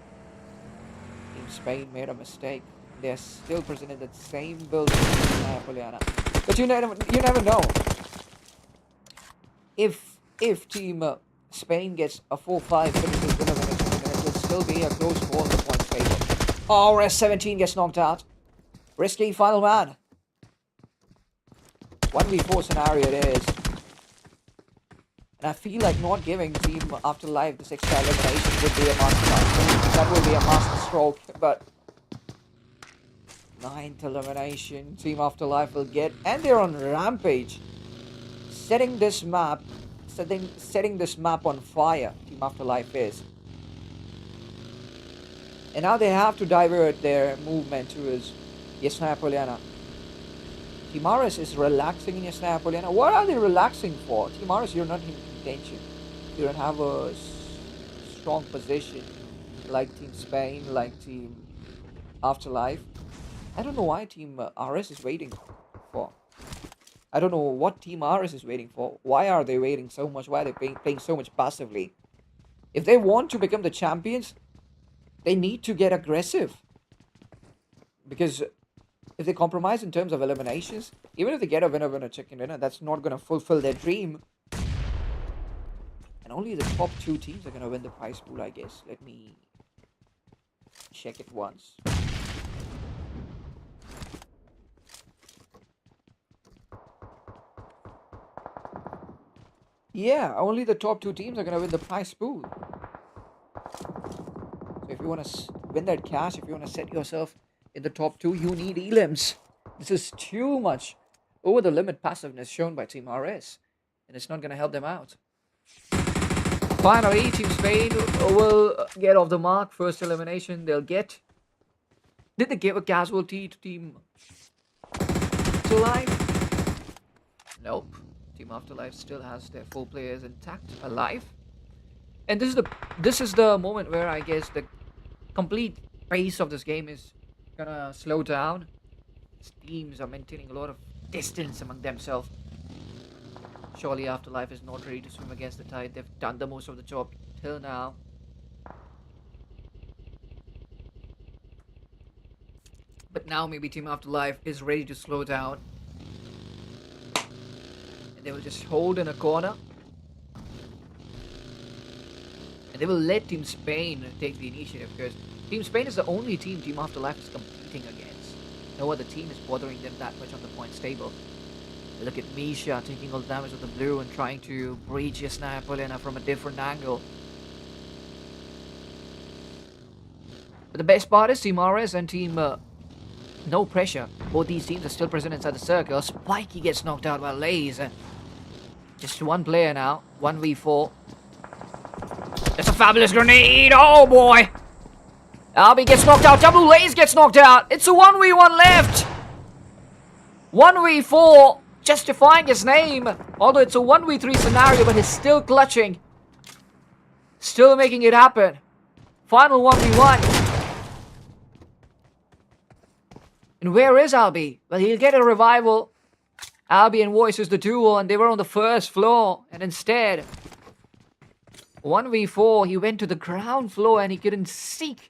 Team Spain made a mistake. They're still present in that same building in Poliana. But you never know. If Team Spain gets a 4-5 finishes winner, it will still be a close call on the points table. Oh, RS17 gets knocked out. Risky final man. 1v4 scenario it is. And I feel like not giving Team Afterlife this extra elimination would be a master. That would be a master stroke, but 9th elimination Team Afterlife will get, and they're on rampage. Setting this map on fire, Team Afterlife is. And now they have to divert their movement towards Yesnaya Poliana. Team RS is relaxing in Yesnaya Poliana. What are they relaxing for? Team RS, you're not in contention. You don't have a strong position like Team Spain, like Team Afterlife. I don't know why Team RS is waiting for. I don't know what Team RS is waiting for. Why are they waiting so much? Why are they playing so much passively? If they want to become the champions, they need to get aggressive. Because if they compromise in terms of eliminations, even if they get a winner chicken dinner, that's not going to fulfill their dream. And only the top 2 teams are going to win the prize pool, I guess. Let me check it once. Yeah, only the top 2 teams are going to win the prize pool. So if you want to win that cash, if you want to set yourself in the top 2, you need elims. This is too much over the limit passiveness shown by Team RS. And it's not going to help them out. Finally, Team Spain will get off the mark. First elimination they'll get. Did they give a casualty to Team Afterlife? Nope. Team Afterlife still has their 4 players intact, alive. And this is the moment where I guess the complete pace of this game is gonna slow down. These teams are maintaining a lot of distance among themselves. Surely Afterlife is not ready to swim against the tide. They've done the most of the job till now. But now maybe Team Afterlife is ready to slow down. And they will just hold in a corner. And they will let Team Spain take the initiative, because Team Spain is the only team Team Afterlife is competing against. No other team is bothering them that much on the points table. Look at Misha taking all the damage of the blue and trying to breach Yesnaya Poliana from a different angle. But the best part is Team RS and Team No Pressure. Both these teams are still present inside the circle. Spikey gets knocked out by Lays. Just 1 player now. 1v4. That's a fabulous grenade. Oh boy. Albi gets knocked out. Double Lays gets knocked out. It's a 1v1 left. 1v4. Justifying his name. Although it's a 1v3 scenario, but he's still clutching. Still making it happen. Final 1v1. And where is Albi? Well, he'll get a revival. Albi and Voice is the duo, and they were on the first floor. And instead, 1v4, he went to the ground floor and he couldn't seek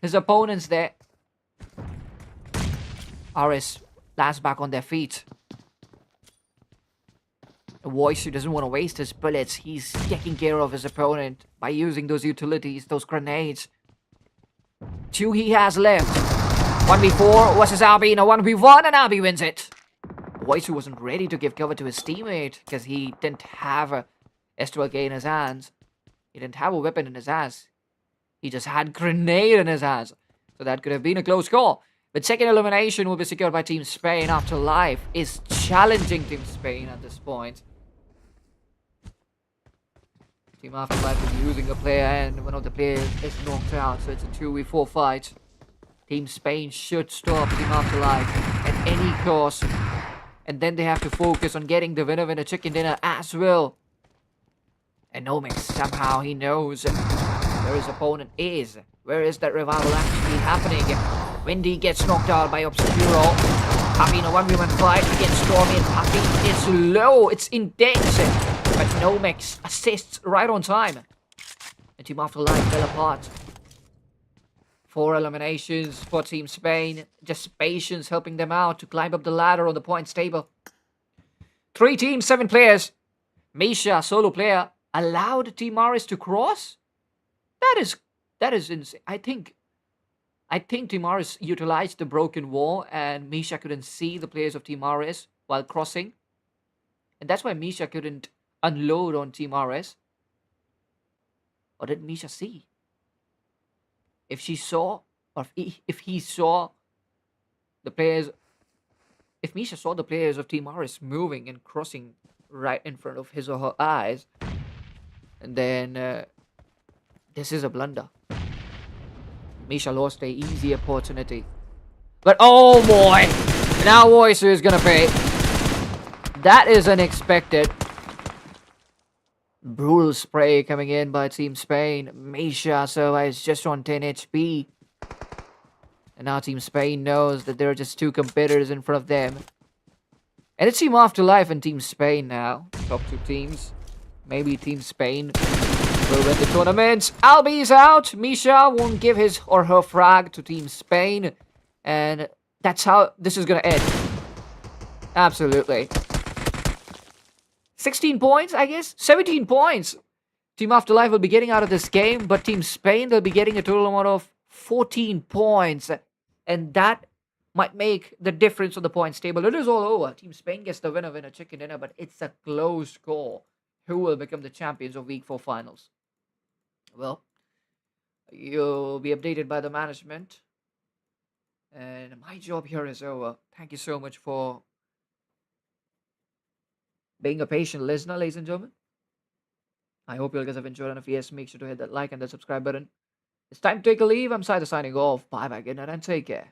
his opponents there. RS last back on their feet. A Voice who doesn't want to waste his bullets. He's taking care of his opponent by using those utilities, those grenades. 2 he has left. 1v4 versus Albi in a 1v1, and Albi wins it. Voice who wasn't ready to give cover to his teammate because he didn't have a S12K in his hands. He didn't have a weapon in his hands. He just had grenade in his hands. So that could have been a close call. But second elimination will be secured by Team Spain. Afterlife is challenging Team Spain at this point. Team Afterlife is losing a player and one of the players is knocked out. So it's a 2v4 fight. Team Spain should stop Team Afterlife at any cost. And then they have to focus on getting the winner chicken dinner as well. And Nomix, somehow he knows where his opponent is. Where is that revival actually happening? Wendy gets knocked out by Obscuro. Puppy in a 1v1 fight against Stormy, and Puppy is low. It's intense. But Nomex assists right on time. And Team Afterlife fell apart. 4 eliminations for Team Spain. Just patience helping them out to climb up the ladder on the points table. 3 teams, 7 players. Misha, solo player, allowed Team Aris to cross? That is insane. I think Team Aris utilized the broken wall and Misha couldn't see the players of Team Aris while crossing. And that's why Misha couldn't unload on Team Aris. Or did Misha see? If she saw, or if he saw the players, if Misha saw the players of Team Aris moving and crossing right in front of his or her eyes, and then this is a blunder. Misha lost a easy opportunity. But oh boy, now Voicer is gonna pay. That is unexpected. Brutal spray coming in by Team Spain. Misha survives just on 10 HP. And now Team Spain knows that there are just 2 competitors in front of them. And it's Team Afterlife and Team Spain now. Top 2 teams. Maybe Team Spain will win the tournament. Albi's out. Misha won't give his or her frag to Team Spain. And that's how this is going to end. Absolutely. 16 points, I guess? 17 points. Team Afterlife will be getting out of this game, but Team Spain, they'll be getting a total amount of 14 points. And that might make the difference on the points table. It is all over. Team Spain gets the winner chicken dinner, but it's a close call. Who will become the champions of Week 4 Finals? Well, you'll be updated by the management. And my job here is over. Thank you so much for being a patient listener, ladies and gentlemen. I hope you guys have enjoyed, and if yes, make sure to hit that like and the subscribe button. It's time to take a leave. I'm Saida signing off. Bye bye, good night, and take care.